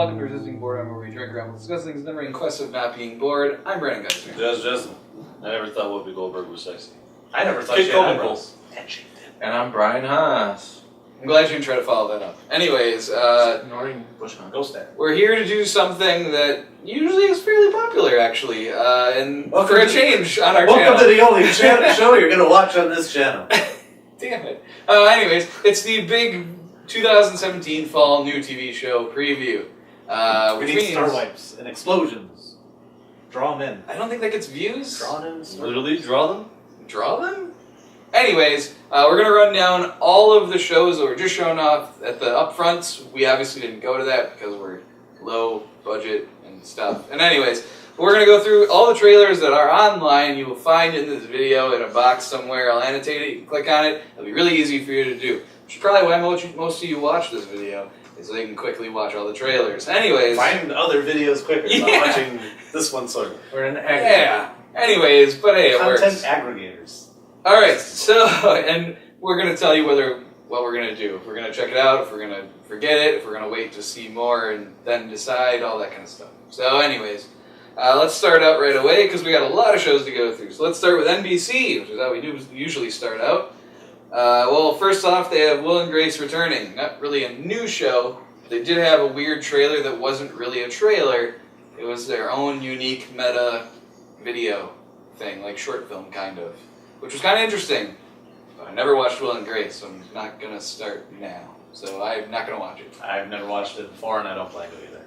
welcome to Resisting Boredom, where we drink around with discuss things, never in quest of not being bored. I'm Brandon Geisner. Just. I never thought Whoopi Goldberg was sexy. I never thought she had eyebrows. And I'm Brian Haas. I'm glad you didn't try to follow that up. Anyways, Ignoring Bushman. Ghost there. we're here to do something that usually is fairly popular, actually, and Welcome for a to- change on our Welcome channel. to the only show you're going to watch on this channel. Damn it. Anyways, it's the big 2017 fall new TV show preview. We Which need star means wipes and explosions. Draw them in. I don't think that gets views. Draw them in. Literally, draw them? Draw them? Anyways, we're going to run down all of the shows that were just shown off at the upfronts. We obviously didn't go to that because we're low budget and stuff. And anyways, we're going to go through all the trailers that are online. You will find in this video in a box somewhere. I'll annotate it. You can click on it. It'll be really easy for you to do. Which is probably why most of you watch this video, is so you can quickly watch all the trailers. Anyways. Find other videos quicker by watching this one sort of. We're an Yeah. Anyways, but hey, it Content works. aggregators. Alright, so, and we're going to tell you what we're going to do. If we're going to check it out, if we're going to forget it, if we're going to wait to see more and then decide, all that kind of stuff. So anyways, let's start out right away because we got a lot of shows to go through. So let's start with NBC, which is how we usually start out. Well, first off, they have Will and Grace returning. Not really a new show. They did have a weird trailer that wasn't really a trailer. It was their own unique meta video thing, like short film kind of, which was kind of interesting. But I never watched Will and Grace, so I'm not going to start now. So I'm not going to watch it. I've never watched it before and I don't plan to either.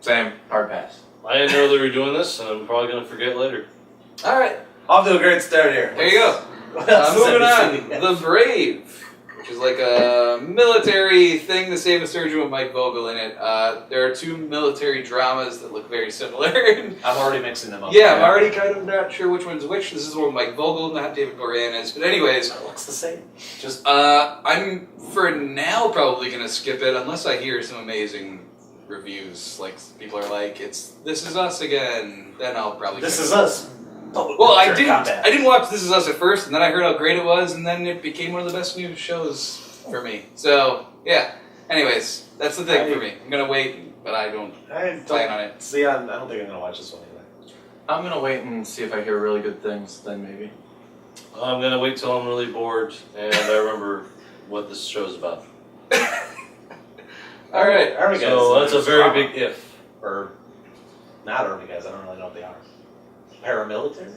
Same. Hard pass. I didn't know they were doing this, and I'm probably going to forget later. Alright, Off to a great start here. there you go. What else is Moving NBC? on, The Brave, which is like a military thing to save a surgeon with Mike Vogel in it. There are two military dramas that look very similar. I'm already mixing them up. Yeah, I'm already kind of not sure which one's which. This is one with Mike Vogel, not David Boreanaz. But anyways, It looks the same. Just I'm for now probably gonna skip it unless I hear some amazing reviews. Like people are like, "It's This Is Us again." Then I'll probably. This check is it. us. Well, I Military didn't. combat. I didn't watch This Is Us at first, and then I heard how great it was, and then it became one of the best new shows for me. So yeah. Anyways, that's the thing for me. I'm gonna wait, but I don't plan on it. See, I don't think I'm gonna watch this one either. I'm gonna wait and see if I hear really good things, then maybe. I'm going to wait till I'm really bored, and I remember what this show's about. All right. Army guys. So that's a very big if. Or not army guys. I don't really know what they are. Paramilitary.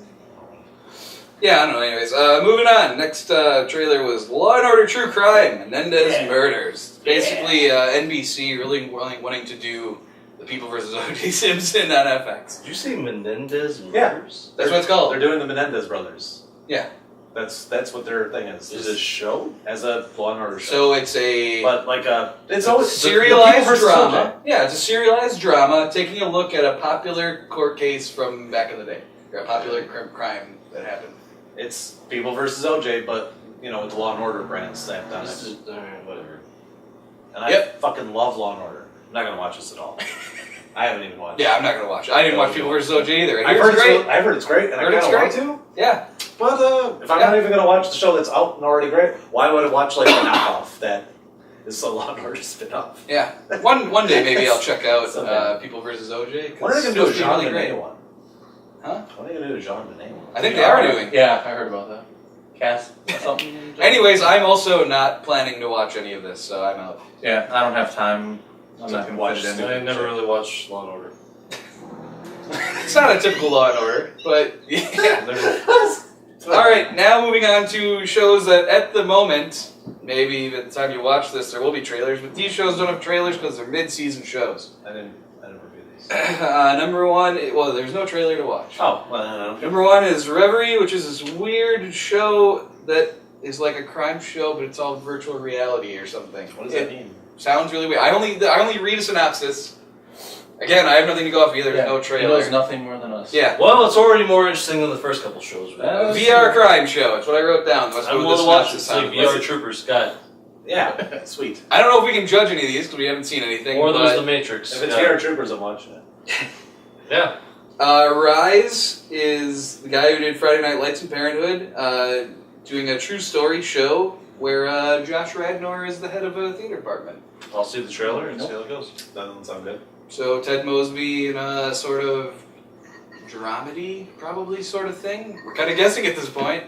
Yeah, I don't know. Anyways, moving on. Next trailer was Law and Order: True Crime, Menendez Yeah. Murders. Basically, NBC really wanting to do the People vs. O.J. Simpson on FX. Did you say Menendez Yeah. Murders? That's what it's called. They're doing the Menendez brothers. Yeah. That's what their thing is. Is it a show? As a Law and Order show. So it's a But like it's always serialized the People versus drama. Yeah, it's a serialized drama taking a look at a popular court case from back in the day, or a popular crime that happened. It's People versus OJ, but you know with the Law and Order brand stamped on This it. is, alright, whatever. And I fucking love Law and Order. I'm not gonna watch this at all. I haven't even watched. Yeah, I'm not gonna watch it. I didn't watch People vs. OJ either. I've heard it's great, and I Heard it's kind of want to. Yeah. But if I'm not even gonna watch the show that's out and already great, why would I watch like a knockoff that is a Law and Order spin-off? Yeah. One day maybe I'll check out So bad. People vs. OJ. When are they gonna do a Jean really Benet great. one? Huh? When are they gonna do a Jean Benet one? I think they are doing. Yeah, I heard about that. Cass, something? Anyways, I'm also not planning to watch any of this, so I'm out. Yeah, I don't have time. I'm not gonna Watch watch it in. I never really watched Law and Order. It's not a typical Law and Order, but yeah. Never- Alright, now moving on to shows that at the moment, maybe by the time you watch this there will be trailers, but these shows don't have trailers because they're mid-season shows. I didn't review these. Number one, well, there's no trailer to watch. Oh, well, Number one is Reverie, which is this weird show that is like a crime show, but it's all virtual reality or something. what does that mean? Sounds really weird. I only read a synopsis. Again, I have nothing to go off either. There's no He trailer. knows nothing more than us. Yeah. Well, it's already more interesting than the first couple shows. VR crime show. That's what I wrote down. That's I what want the to watch synopsis it. It's like sounded VR like. Troopers, Scott. Yeah, sweet. I don't know if we can judge any of these because we haven't seen anything. Or there's but, The Matrix. If it's yeah. VR Troopers, I'm watching it. Yeah. Rise is the guy who did Friday Night Lights and Parenthood, doing a true story show where Josh Radnor is the head of a theater department. I'll see the trailer and see how it goes. That doesn't sound good. So Ted Mosby in a sort of dramedy, probably sort of thing. We're kind of guessing at this point.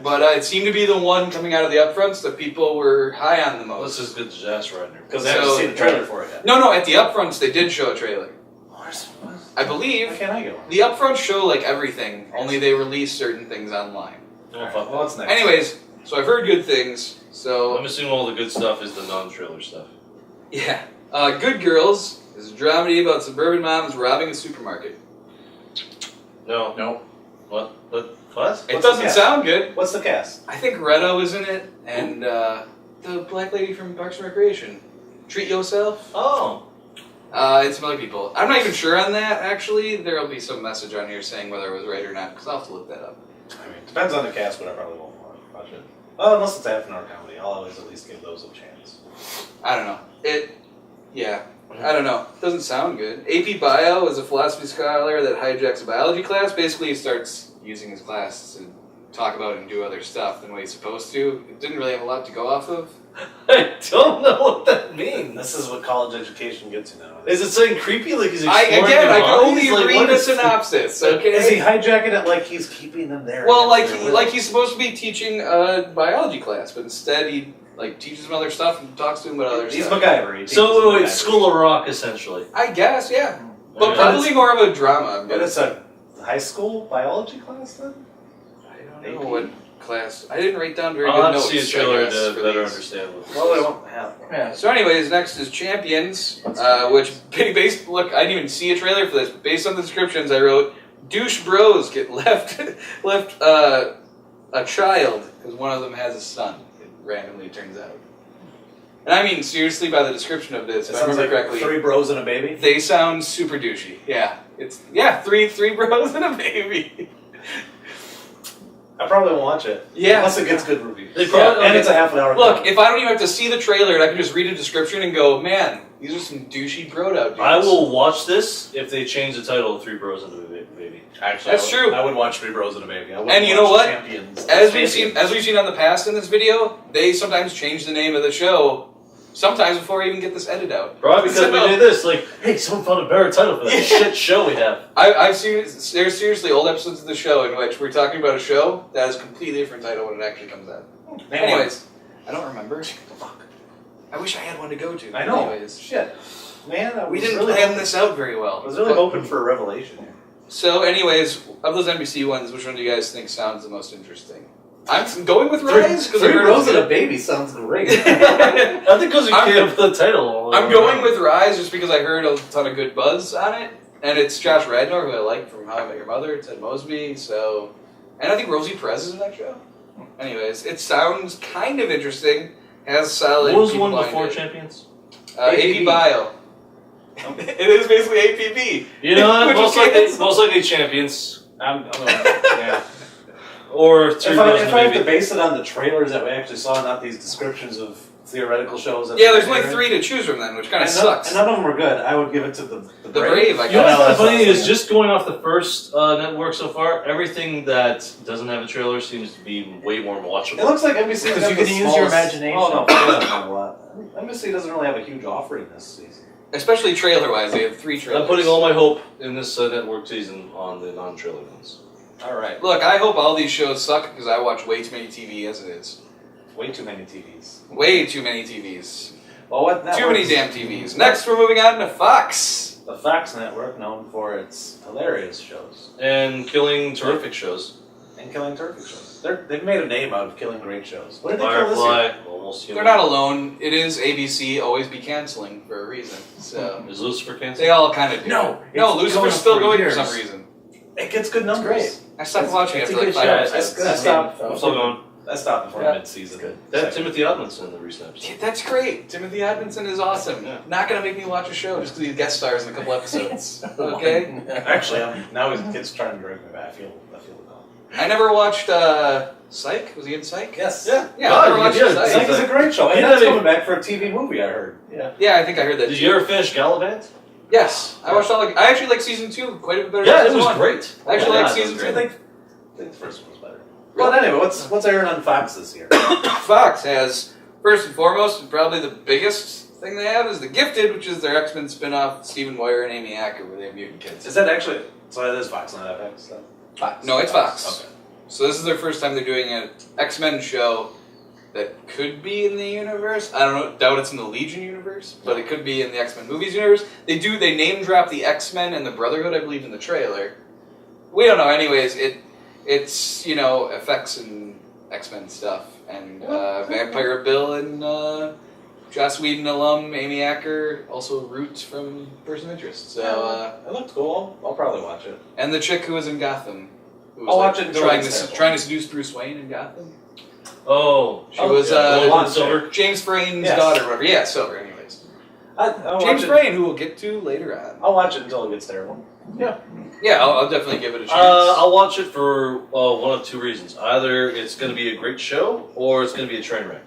But it seemed to be the one coming out of the upfronts that people were high on the most. Let's just get Jazz right there. Because they haven't seen the trailer for it yet. No, at the upfronts they did show a trailer. I believe Why can't I get one? the upfronts show like everything, only they release certain things online. Oh, fuck. Well, what's next? Anyways, so I've heard good things. So I'm assuming all the good stuff is the non-trailer stuff. yeah, Good Girls is a dramedy about suburban moms robbing a supermarket. No. No. What? What? It What's doesn't the cast? sound good. What's the cast? I think Reto is in it, and the black lady from Parks and Recreation. Treat Yourself. Oh. And some other people. I'm not even sure on that, actually. There will be some message on here saying whether it was right or not, because I'll have to look that up. I mean, depends on the cast, but I probably won't watch it. Oh, unless it's half an hour comedy. I'll always at least give those a chance. I don't know. I don't know. Doesn't sound good. AP Bio is a philosophy scholar that hijacks a biology class. Basically, he starts using his class to talk about and do other stuff than what he's supposed to. It didn't really have a lot to go off of. I don't know what that means. This is what college education gets you now. Is it saying creepy like he's I exploring can their only bodies? Like, read what a is- synopsis, okay? Is he hijacking it like he's keeping them there? Well, against their will? he's supposed to be teaching a biology class, but instead he teaches them other stuff and talks to them about other He's stuff. MacGyver. He teaches So wait, MacGyver. School of Rock essentially. I guess, yeah. But Okay. probably more of a drama. I'm But it's guessing. a high school biology class then? I don't know what class. I didn't write down very I'll good have to notes. see a trailer I guess, to for better these. understand what this Well, they is. won't have. Yeah. So, anyways, next is Champions, which based. Look, I didn't even see a trailer for this, but based on the descriptions, I wrote douche bros get left a child because one of them has a son. It randomly turns out. And I mean seriously by the description of this, It if I sounds remember like correctly, 3 bros and a baby. they sound super douchey. Yeah, it's three bros and a baby. I probably won't watch it. Yeah. Unless it gets good reviews. They probably- and it's a half an hour. Look, if I don't even have to see the trailer and I can just read a description and go, man, these are some douchey broed out dudes. I will watch this if they change the title to Three Bros and a Baby. Actually, That's true. I would watch 3 bros and a baby. I wouldn't And you know watch what? Champions. As we've seen on the past in this video, they sometimes change the name of the show. Sometimes before I even get this edit out. Probably because So- we did this, like, hey, someone found a better title for that Yeah. shit show we have. I've seen there's seriously old episodes of the show in which we're talking about a show that has a completely different title when it actually comes out. Anyways, I don't remember. Fuck. I wish I had one to go to. I know. Anyways, Shit. Man, I we was didn't really plan hoping- this out very well. I was really But- hoping for a revelation here. So, anyways, of those NBC ones, which one do you guys think sounds the most interesting? I'm going with 3 Rise because I heard bros and it's a baby sounds great. I think because you I'm- came up with the title. I'm going with Rise just because I heard a ton of good buzz on it, and it's Josh Radnor, who I like from How I Met Your Mother, Ted Mosby, so... And I think Rosie Perez is in that show. Anyways, it sounds kind of interesting, has solid What was the people one behind before it. Champions? AP Bio. It is basically APB. You know what? Which Most is- likely Champions. I'm yeah. Or Three If Bros I and have a to Baby. base it on the trailers that we actually saw, not these descriptions of theoretical shows. That Yeah, there's they're only airing, 3 to choose from then, which kind of and sucks. And none of them were good. I would give it to the Brave, I You know guess. what's No, funny that's is not- just going off the first network so far, everything that doesn't have a trailer seems to be way more watchable. It looks like NBC Because has you the can use your smallest- imagination. Oh no, it doesn't have a lot. NBC doesn't really have a huge offering this season. Especially trailer-wise, they have 3 trailers. I'm putting all my hope in this network season on the non-trailer ones. Alright. Look, I hope all these shows suck because I watch way too many TV as it is. Way too many TVs. Way too many TVs. Well, what Too many damn TVs. Next, we're moving on to Fox. The Fox network, known for its hilarious shows And killing terrific shows. and killing terrific shows. They've made a name out of killing great shows. What did they kill this year? Firefly, Almost They're Human. not alone. It is ABC, always be canceling for a reason. So Is Lucifer canceled? they all kind of do. No, no, it's Lucifer's going still for going years. for some reason. It gets good numbers. great. I stopped It's- watching it's it a after like good 5 show. episodes. I stopped. I'm still going. I stopped before Yeah, mid-season. it's good. They had Second. Timothy Odlinson in the recent episode. Yeah, that's great. Timothy Odlinson is awesome. Yeah. Not gonna make me watch a show just because he guest stars in a couple episodes. Okay. Actually, now his kid's trying to drag me back. I feel the call. I never watched Psych. Was he in Psych? Yes. Yeah, I God, never watched yeah, Psych. Psych is a great show. And Yeah, that's they- coming back for a TV movie, I heard. Yeah. Yeah, I think I heard that. Did too. you ever finish Gallivant? Yes, I watched all. I actually like season 2 quite a bit better. Yeah, than it was season 1. great. I actually Yeah, like it season was 2. I think the first one was better. Well, anyway, what's airing on Fox this year? Fox has, first and foremost, probably the biggest thing they have is The Gifted, which is their X-Men spin-off, Stephen Moyer and Amy Acker, where they have mutant kids. Is that actually? So it is Fox, not FX. Then? Fox. No, it's Fox. Okay. So this is their first time they're doing an X-Men show that could be in the universe. I don't know, doubt it's in the Legion universe, but it could be in the X-Men movies universe. They name drop the X-Men and the Brotherhood, I believe, in the trailer. We don't know. Anyways, it's effects and X-Men stuff, and Vampire Bill and Joss Whedon alum Amy Acker, also roots from Person of Interest. So it looked cool. I'll probably watch it. and the chick who was in Gotham, who was I'll watch it until trying it's to terrible. trying to seduce Bruce Wayne in Gotham. Oh, She was Blonde Silver. James Frayne's Yes. daughter, whatever. Yeah, Silver. Anyways, I'll James watch it. Frayne, who we'll get to later on. I'll watch it until it gets terrible. Yeah, I'll definitely give it a chance. I'll watch it for one of two reasons. Either it's going to be a great show, or it's going to be a train wreck.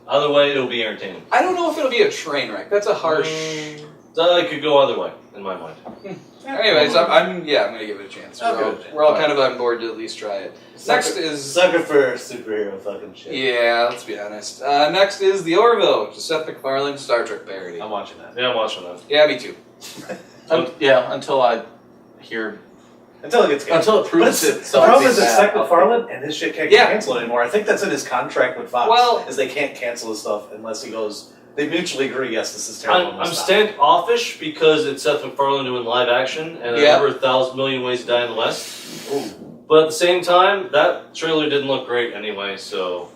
Either way, it'll be entertaining. I don't know if it'll be a train wreck. That's a harsh. It could go either way, in my mind. Anyways, I'm gonna give it a chance. Okay. We're all kind of on board to at least try it. Next is Sucker for superhero fucking shit. yeah, let's be honest. Next is The Orville, which is Seth MacFarlane's Star Trek parody. I'm watching that. Yeah, I'm watching that. Yeah, me too. Until I hear. Until it gets canceled. Until it But proves it's- it. the problem is it's Seth MacFarlane, and his shit can't Yeah. get canceled anymore. I think that's in his contract with Fox. Well- is they can't cancel his stuff unless he goes. They mutually agree. Yes, this is terrible. I'm we'll stop. standoffish because it's Seth MacFarlane doing live action, and Yeah. I remember 1,000 Million Ways to Die in the West. Ooh. But at the same time, that trailer didn't look great anyway, so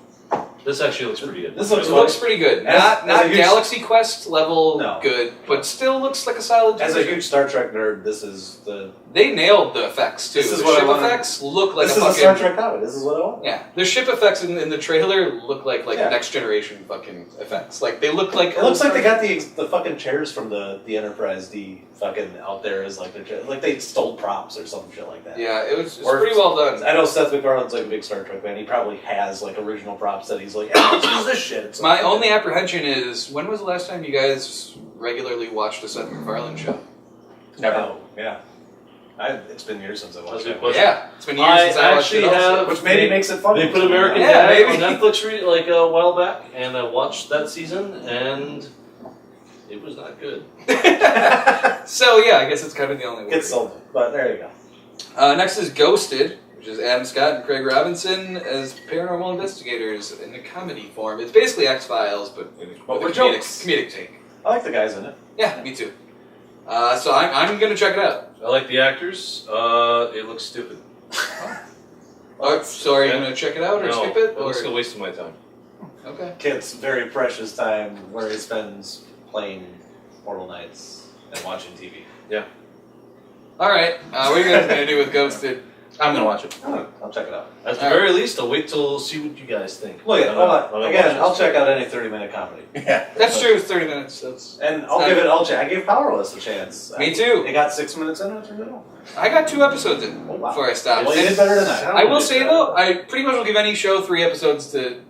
this actually looks pretty good. This It looks looks pretty good. As Not a huge- Galaxy Quest level No. good, but still looks like a solid. As a decision. huge Star Trek nerd, this is the. They nailed the effects too. This is the what I ship wanted. effects look like this a is fucking. a Star Trek comedy. This is what I want. Yeah, the ship effects in the trailer look like Yeah. next generation fucking effects. Like they look like. It looks like they got the fucking chairs from the Enterprise D fucking out there as like their chair. Like they stole props or some shit like that. Yeah, it's Or- pretty well done. I know Seth MacFarlane's like a big Star Trek fan. He probably has like original props that he's like, yeah, let's use this shit. It's My like, only apprehension is when was the last time you guys regularly watched a Seth MacFarlane show? Never. No, yeah. It's been years since I That's watched a good it. question. Yeah, it's been years I since I watched it. actually Also. have- Which maybe makes it funny. They put American Yeah, Dad maybe. on Netflix like a while back, and I watched that season, and it was not good. So yeah, I guess it's kind of the only way. Gets sold, but there you go. Next is Ghosted, which is Adam Scott and Craig Robinson as paranormal investigators in a comedy form. It's basically X-Files, but with with a jokes. comedic take. I like the guys in it. Yeah, me too. So I'm gonna check it out. I like the actors. It looks stupid. So are you gonna check it out or No, skip it? it looks Or? like a waste of my time. Okay. Kid's very precious time where he spends playing Portal Knights and watching TV. All right. What are you guys gonna do with Ghosted? I'm gonna watch it. I'll check it out. At the All very least, I'll wait till see what you guys think. Look at I'm hold not- on. I'm not Again, watching I'll this. check out any 30-minute comedy. Yeah. That's true. It's 30 minutes. That's. And I'll check. I gave Powerless a chance. Me too. It got 6 minutes in after middle. I got 2 episodes in Oh, wow. before I stopped. Well, you And did better than that. I will say though, I pretty much will give any show 3 episodes to,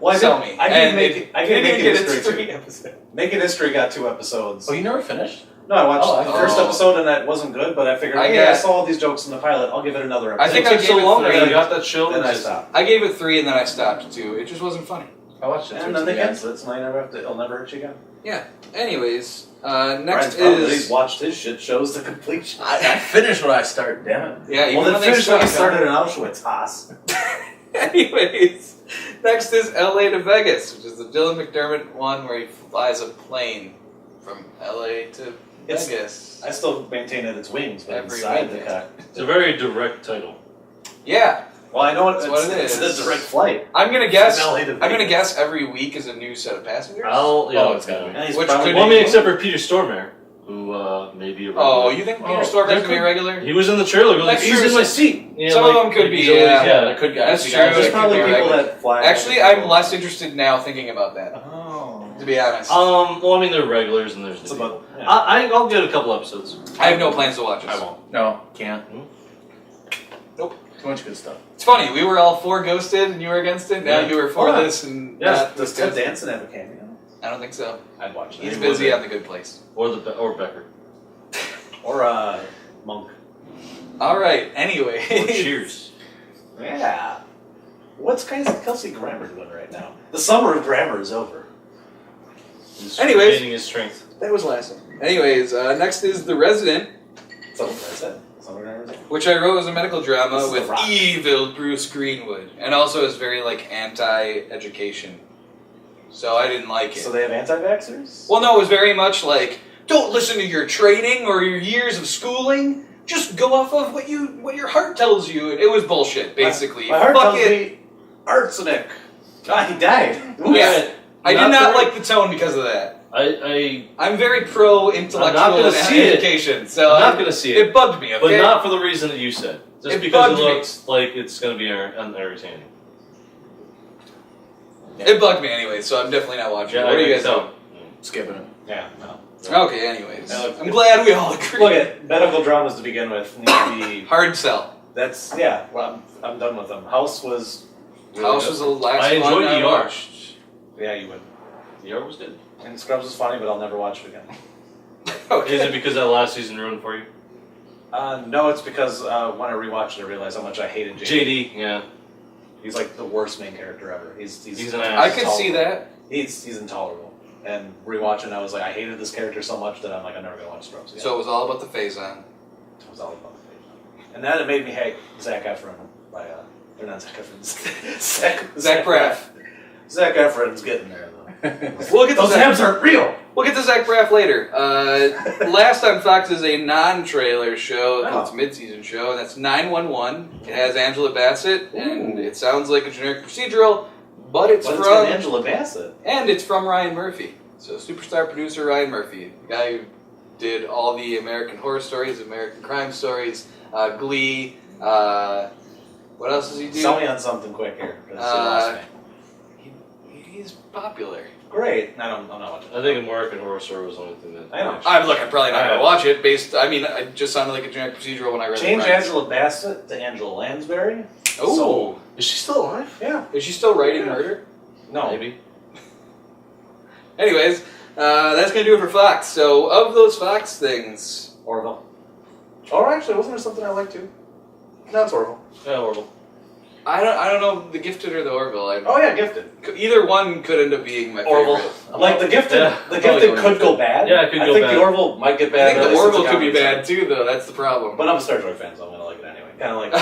Well, sell me. I And gave it Naked didn't get History its 3 too. episodes. Naked History got 2 episodes. Oh, you never finished? No, I watched Oh, the I- first oh. episode and that wasn't good, but I figured, I I guess- saw all these jokes in the pilot. I'll give it another I episode. think it I took gave so it long 3. that I got that show. Then I just- stopped. I gave it 3 and then I stopped too. It just wasn't funny. I watched it. And then they cancel it, so now you never have to. It'll never hurt you again. Anyways, Brian's next probably is watched his shit shows to completion. I finished what I started. Damn it. yeah. Even Well, then when they finish what you suck, started in Auschwitz, Haas. Anyways, next is LA to Vegas, which is the Dylan McDermott one where he flies a plane from LA to It's- Vegas. I still maintain that it's wings, but Every inside the weekend. cockpit. It's a very direct title. Yeah, Well, I know That's what it it's is. the direct flight. I'm gonna guess. From LA to I'm gonna Vegas. guess every week is a new set of passengers. Oh, it's gotta be. And he's Which probably could Well, I mean, be- except for Peter Stormare, who may be a regular. Oh, you think Peter Oh, Stormare's there gonna be could- a regular? He was in the trailer. Like, That's he's true. in my seat. Yeah, Some of them could be, he's always- yeah. There could guys. That's be true. guys There's It could probably be people regular. that fly. Actually, I'm less interested now thinking about that. Oh. To be honest, Well, I mean, they're regulars and there's It's new about. people. Yeah. I'll get a couple episodes. I have no plans to watch this. I won't. No, can't. Nope. Too much good stuff. It's funny. We were all for Ghosted, and you were against it. Now Yeah. you were for Hold on. this, and Yeah. not Does Ghosted. Ted Danson have a cameo? I don't think so. I'd watch that. He's He busy would. on The Good Place. Or Becker. Or Monk. All right. Or Anyway, Cheers. Yeah. What's Kelsey Grammer doing right now? The summer of Grammer is over. He's Anyways. regaining his strength. That was last one. Anyways, next is The Resident, Something like that. Something like that. which I wrote as a medical This drama is The with Rock. evil Bruce Greenwood, and also is very like anti-education. So I didn't like it. So they have anti-vaxxers? Well, no, it was very much like, don't listen to your training or your years of schooling. Just go off of what your heart tells you. It was bullshit, basically. My heart Fuck tells it. me arsenic. God, he died. Yeah. I did not very- like the tone because of that. I'm I'm very pro-intellectual I'm not gonna and see it. education, so not going to see it, it bugged me, okay? but not for the reason that you said. Just It because bugged it me. looks like it's going to be entertaining. It bugged me anyway, so I'm definitely not watching it. What do you guys tell? Skipping it. Yeah, no. think? Okay, anyways. Now, look, I'm glad we all agree. Look at medical dramas to begin with need to be. Hard sell. That's yeah. Well, I'm done with them. House was. Really House good. was the last I one enjoyed I ER. watched. Yeah, you would. ER was good. And Scrubs was funny, but I'll never watch it again. Okay. Is it because that last season ruined for you? No, it's because when I rewatched it, I realized how much I hated JD. JD, yeah. He's like the worst main character ever. He's an ass. I could see that. He's intolerable. And rewatching, I was like, I hated this character so much that I'm like, I'm never gonna watch Scrubs again. So it was all about the phase on. It was all about the face. And then it made me hate Zac Efron by or not Zac Efron. Zach Braff. Zac Efron's getting there though. We'll get to Those Zach. abs aren't real. We'll get to Zach Braff later. Last on Fox is a non-trailer show. It's a mid-season show, and that's 911. It has Angela Bassett, and it sounds like a generic procedural, but it's But it's from got Angela Bassett. and it's from Ryan Murphy. So superstar producer Ryan Murphy, the guy who did all the American Horror Stories, American Crime Stories, Glee. What else does he do? Sell me on something quick here. 'Cause you lost me. He's popular. Great. I'm not watching. I think American Horror Story was the only thing that. I know. I'm probably not gonna watch it. It just sounded like a generic procedural when I read Change the premise. Angela Bassett to Angela Lansbury. Oh, So- Is she still alive? Yeah. is she still writing Yeah. murder? No. Maybe. Anyways, that's gonna do it for Fox. So of those Fox things, Orville. Or actually, wasn't there something I liked too? No, it's Orville. Yeah, horrible. I don't know the Gifted or the Orville. Oh yeah, Gifted. Either one could end up being my Orville. favorite. Like the Gifted. Yeah, the probably Gifted going could to. go bad. Yeah, it could I go think bad. the Orville might get I bad. think at the least it's Orville a could be comedy bad too, though. That's the problem. But I'm a Star Trek fan, so I'm gonna like it anyway. Kind of like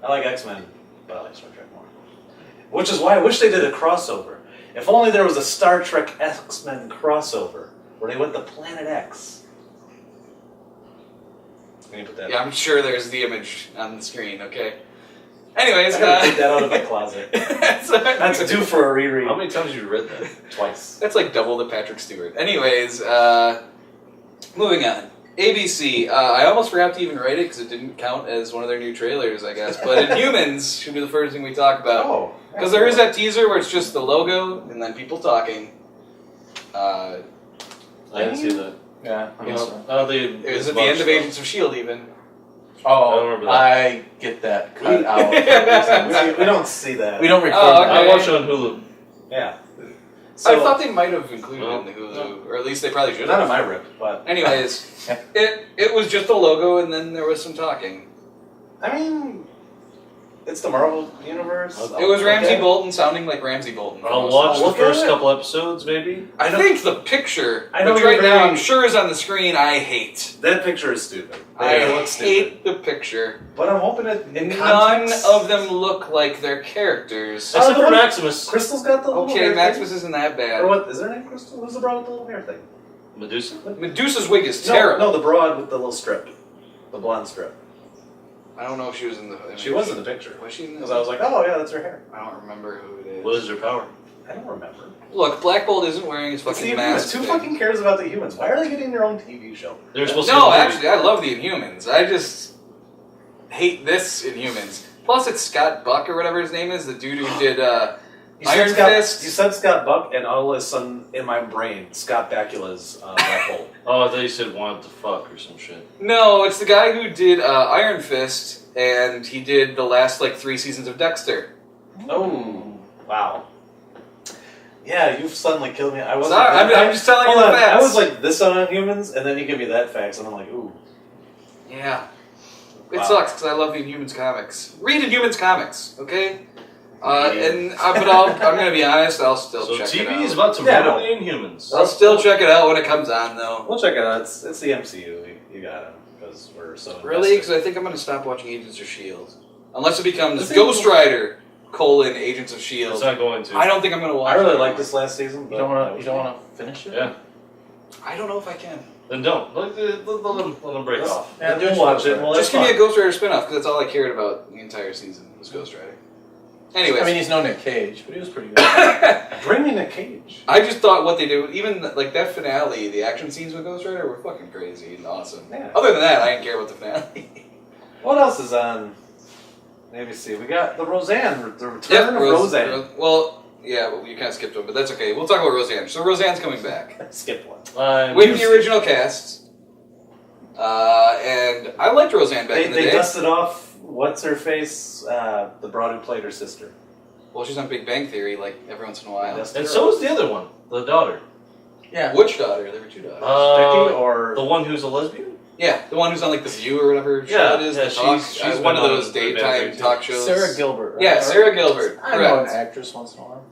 I like X-Men, but I like Star Trek more. Which is why I wish they did a crossover. If only there was a Star Trek X-Men crossover where they went to Planet X. Can you put that? Yeah, I'm sure there's the image on the screen. Okay. Anyways, I gotta take that out of my closet. That's due for a reread. How many times have you read that? Twice. That's like double the Patrick Stewart. Anyways, moving on. ABC. I almost forgot to even write it because it didn't count as one of their new trailers, I guess. But Inhumans should be the first thing we talk about. Oh. Because there is that teaser where it's just the logo and then people talking. I didn't see that. Yeah. I don't think It was at the end of Agents of S.H.I.E.L.D. even. I don't Oh, remember that. I get that cut out. We don't see that. We don't record Oh, that. okay. I watched it on Hulu. Yeah. I thought they might have included No. it in the Hulu, or at least they probably should Not have. on my rip, but Anyways, it was just a logo and then there was some talking. I mean, it's the Marvel universe. It was Ramsey Okay. Bolton sounding like Ramsey Bolton. I'll almost. watch the look at first it. couple episodes, maybe. I think the picture, I know which you're right now very- I'm sure is on the screen, I hate. That picture is stupid. I It looks stupid. hate the picture. But I'm hoping it in None context- of them look like their characters. Except the for one- Maximus. Crystal's got the little Okay, hair Maximus thing. isn't that Or bad. what? Is her name Crystal? Who's the broad with the little hair thing? Medusa? Medusa's wig is terrible. No, the broad with the little strip, the blonde strip. I don't know if she was in the image. She was in the picture. Was she in Because the I was like, oh yeah, that's her hair. I don't remember who it is. What is her power? I don't remember. Look, Black Bolt isn't wearing his It's fucking the mask. Inhumans. Who thing. fucking cares about the humans? Why are they getting their own TV show? They're supposed to No, be actually, I love the Inhumans. I just hate this Inhumans. Plus, it's Scott Buck or whatever his name is, the dude who did You said Iron Scott, Fist. You said Scott Buck, and all of a sudden in my brain, Scott Bakula's Black Bolt. Oh, I thought you said wanted to fuck or some shit. No, it's the guy who did Iron Fist, and he did the last 3 seasons of Dexter. Oh, wow. Yeah, you've suddenly killed me. I wasn't. Sorry, I'm just telling you Hold the on, facts. I was like this on Inhumans, and then you give me that facts, and I'm like, ooh. Yeah. It Wow. sucks because I love the Inhumans comics. Read Inhumans comics, okay? I'm gonna be honest. I'll still So check TV it out. is about to Yeah, ruin no. the Inhumans. I'll still check it out when it comes on, though. We'll check it out. It's the MCU. You got it because we're so Really? Because invested. I think I'm gonna stop watching Agents of Shield, unless it becomes This Ghost is- Rider: Agents of It's Shield. not going to. I don't think I'm gonna watch. I really it liked this last season. But You don't want to finish it? Yeah. I don't know if I can. Then don't. Let them break off. Yeah, do it we'll watch for it. it. Well, Just that's give me a fun. Ghost Rider spinoff, because that's all I cared about the entire season was Ghost Rider. Anyways, I mean, he's no Nick Cage, but he was pretty good. Bring me Nick Cage. I just thought what they do, even like that finale, the action scenes with Ghost Rider were fucking crazy and awesome. Yeah. Other than that, I didn't care about the finale. What else is on? Maybe see. We got the Roseanne, the return of Roseanne. Well, yeah, well, you kind of skipped one, but that's okay. We'll talk about Roseanne. So Roseanne's coming back Skip one. with the original cast, and I liked Roseanne back in the They day. dusted off. What's her face? The broad who played her sister. Well, she's on Big Bang Theory, like every once in a while. Dusted And her so off. is the other one, the daughter. Yeah. Which daughter? There were two daughters. Becky or The one who's a lesbian? Yeah, the one who's on like The View or whatever show Yeah, it is. yeah, the talk, she's one of been on those Big Bang daytime Theory, too. talk shows. Sarah Gilbert. Right? Yeah, Sarah Gilbert. I know an Correct. actress once in a while.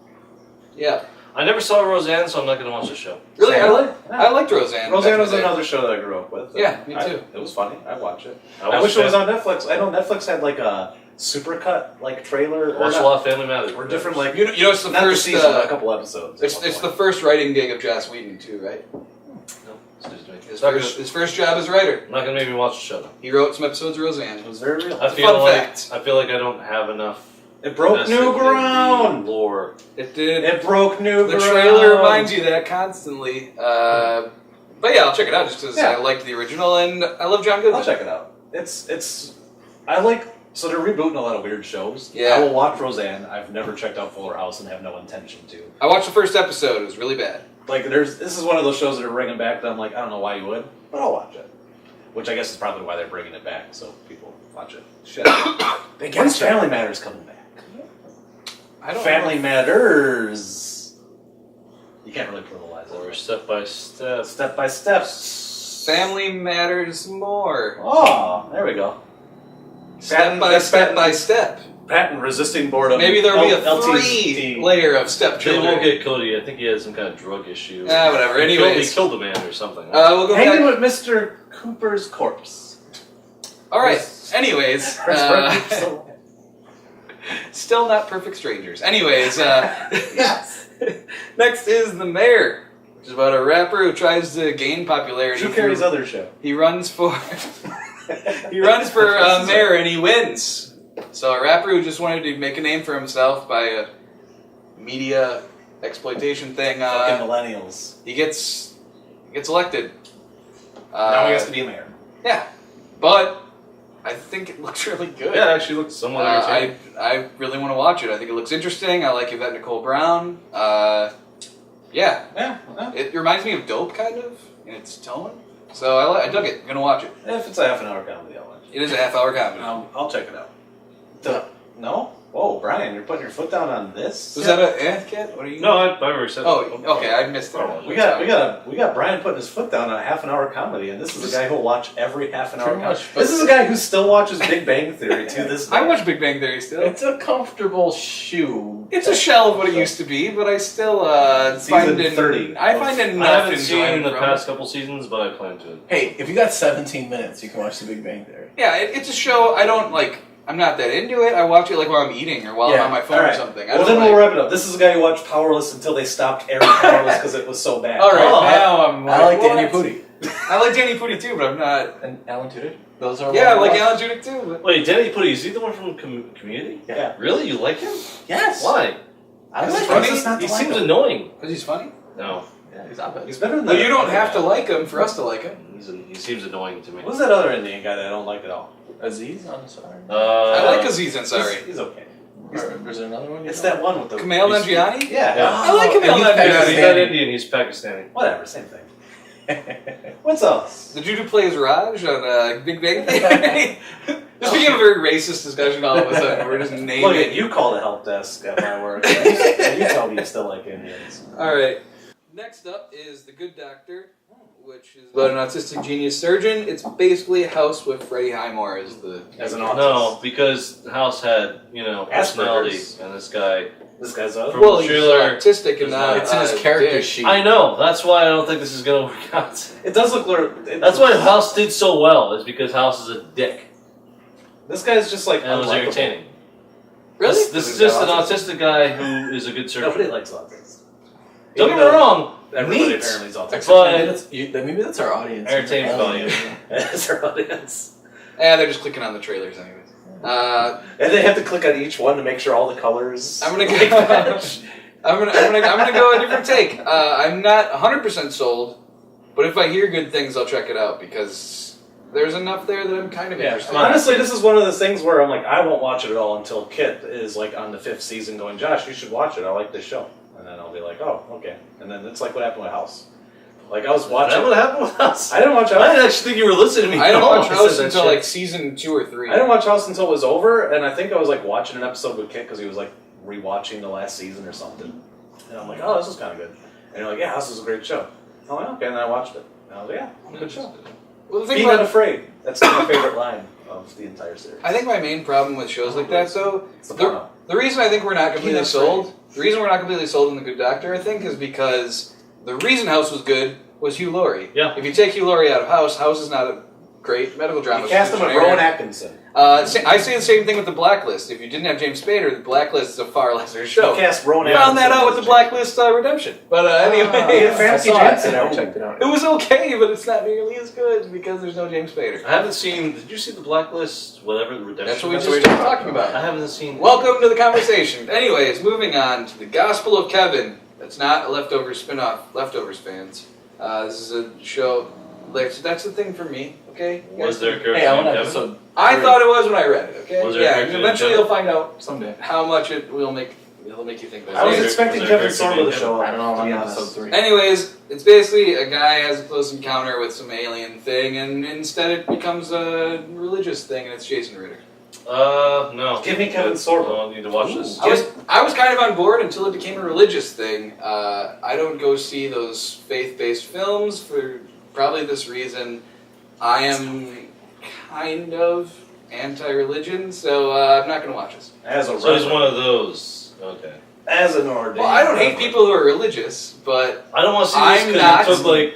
Yeah. I never saw Roseanne, so I'm not going to watch the show. Really? Really? I liked Roseanne. Roseanne back was in the day. another show that I grew up with. Yeah, me too. It was funny. I watch it. I watched wish it was on Netflix. I know Netflix had like a supercut like trailer I watched a lot of Family Matters. or different like You know, it's the not first. the season, but a couple episodes. It's the first writing gig of Joss Whedon too, right? No, excuse me. His first job as writer. I'm not going to make me watch the show, though. He wrote some episodes of Roseanne. It was very real. I It's a feel fun like fact. I feel like I don't have enough. It broke invested new in the ground. Lore. It did. It broke new The ground. trailer reminds you that constantly. But yeah, I'll check it out just because Yeah. I liked the original and I love John Goodman. I'll check it out. It's. I like. So they're rebooting a lot of weird shows. Yeah. I will watch Roseanne. I've never checked out Fuller House and have no intention to. I watched the first episode. It was really bad. Like, this is one of those shows that are bringing back that I'm like, I don't know why you would, but I'll watch it. Which I guess is probably why they're bringing it back, so people watch it. Shit. When's Family Matters coming back? I don't Family know. Matters. You can't really pluralize Or it. step by step. Step by step. Family matters more. Oh, there we go. Step by step by step. Patent resisting boredom. Maybe there'll be a LTT. 3 layer of They stepchildren. won't get Cody. I think he had some kind of drug issue. Whatever. He killed- Anyways. he killed the man or something. We'll go Hanging back. with Mr. Cooper's corpse. All right. Anyways, So- still not perfect strangers. Anyways, yes. next is The Mayor, which is about a rapper who tries to gain popularity. Drew Carey's through- other show. He runs for mayor and he wins. So a rapper who just wanted to make a name for himself by a media exploitation thing. Fucking millennials. He gets elected. Now he has to be a mayor. Yeah, but I think it looks really good. Yeah, it actually looked somewhat entertaining. I really want to watch it. I think it looks interesting. I like Yvette Nicole Brown. Yeah, Yeah. it reminds me of Dope, kind of, in its tone. So I dug it. I'm gonna watch it. If it's a half an hour comedy, I'll watch It is a half-hour comedy. I'll check it out. No? Whoa, Brian, you're putting your foot down on this? Was that a kid? What are you? No, I've already said Oh, that. okay. I missed it. We got Brian putting his foot down on a half an hour comedy, and this is a guy who'll watch every half an hour Pretty comedy. much. This is a guy who still watches Big Bang Theory to this day. I watch Big Bang Theory still. It's a comfortable shoe. It's a shell of what it used to be, but I still Season find it. 30. I find it I enough haven't seen enjoyment the from past it. couple seasons, but I plan to. Hey, if you got 17 minutes, you can watch The Big Bang Theory. Yeah, it's a show. I don't like. I'm not that into it. I watch it like while I'm eating or while I'm Yeah, on my phone All or right. something. I Well, don't then like, we'll wrap it up. This is a guy who watched Powerless until they stopped airing Powerless because it was so bad. All right, Oh, now I'm like, I like what? Danny Pudi. I like Danny Pudi too, but I'm not. And Alan Tudyk. Those are Yeah, I one like watch. Alan Tudyk too. But Wait, Danny Pudi, is he the one from Community? Yeah. Really? You like him? Yes. Why? I Is like he him. funny? It's not He to like seems him. annoying. because he's funny. No, Yeah, he's not bad. He's better than Well, that. you don't have to like him for us to like him. he seems annoying to me. Who's that other Indian guy that I don't like at all? Aziz Ansari. I like Aziz Ansari. He's okay. Or is there another one? you It's know? that one with the Kumail Nanjiani. Yeah. Yeah. I like Oh, Kumail and he's Nanjiani. He's not Indian, he's Pakistani. Whatever, same thing. What's else? The dude who plays Raj on Big Bang Theory. This became a very racist discussion all of a sudden. We're just naming. Look at you call the help desk at my work. And you tell me you still like Indians. All right. Next up is The Good Doctor, which is about an autistic genius surgeon. It's basically a house with Freddie Highmore as an autistic. No, because the house had, personality, Asperger's. and this guy. This guy's From Well, the he's trailer, autistic and not. It's in his character dick. sheet. I know. That's why I don't think this is gonna work out. It does look That's why House did so well. Is because House is a dick, This guy's just like and it was unlikable. entertaining. Really? This is just an autistic guy who is a good surgeon. Nobody likes autism. Don't get me wrong. Everybody Neat. apparently is autistic. But Maybe that's our audience. entertainment value. That's our audience. They're just clicking on the trailers anyways. And they have to click on each one to make sure all the colors. I'm gonna go. I'm gonna go a different take. I'm not 100% sold, but if I hear good things, I'll check it out because there's enough there that I'm kind of interested. Honestly, this is one of those things where I'm like, I won't watch it at all until Kit is like on the 5th season going, Josh, you should watch it. I like this show. And then I'll be like, oh, okay. And then it's like what happened with House. Like I was Is watching. that what happened with us? I didn't watch I House. didn't actually think you were listening to me. I didn't No, watch I House said that until shit. like season 2 or 3. I didn't watch House until it was over, and I think I was like watching an episode with Kit because he was like rewatching the last season or something. And I'm like, oh, this is kind of good. And you're like, yeah, House is a great show. I'm like, okay, and then I watched it. And I was like, yeah, good show. Well, the thing Be about not afraid. That's my favorite line of the entire series. I think my main problem with shows like that, though, It's the porno. the reason I think we're not completely not sold, the reason we're not completely sold in The Good Doctor, I think, is because the reason House was good was Hugh Laurie. Yeah. If you take Hugh Laurie out of House is not a great medical drama. You cast him with Rowan Atkinson. I say the same thing with The Blacklist. If you didn't have James Spader, The Blacklist is a far lesser show. You cast Rowan We Atkinson. found that out with The Blacklist Redemption. But anyway, yeah, Fancy Jansen. I checked it out. it was okay, but it's not nearly as good because there's no James Spader. I haven't seen. Did you see the Blacklist? Whatever the Redemption. That's what we That's just what started we're talking about. I haven't seen. Welcome to the conversation. Anyways, moving on to the Gospel of Kevin. That's not a Leftovers spin-off, Leftovers fans. This is a show. That's the thing for me, okay? Was there a character Hey, I named want Kevin? episode. I 3 thought it was when I read it, okay? Was there a Yeah, character named eventually Kevin? you'll find out someday. how much it'll make you think I was that. expecting Was there a Kevin character Sorbo to named show up. I don't know. to be I'm on honest. episode 3. Anyways, it's basically a guy has a close encounter with some alien thing, and instead it becomes a religious thing, and it's Jason Ritter. No. Give me Kevin Sorbo. I need to watch this. I was kind of on board until it became a religious thing. I don't go see those faith-based films for probably this reason. I am kind of anti-religion, so I'm not going to watch this. As a So he's reverend. one of those. Okay. As an ordained. Well, I don't hate reverend. people who are religious, but I don't want to see this I'm because not, it took like.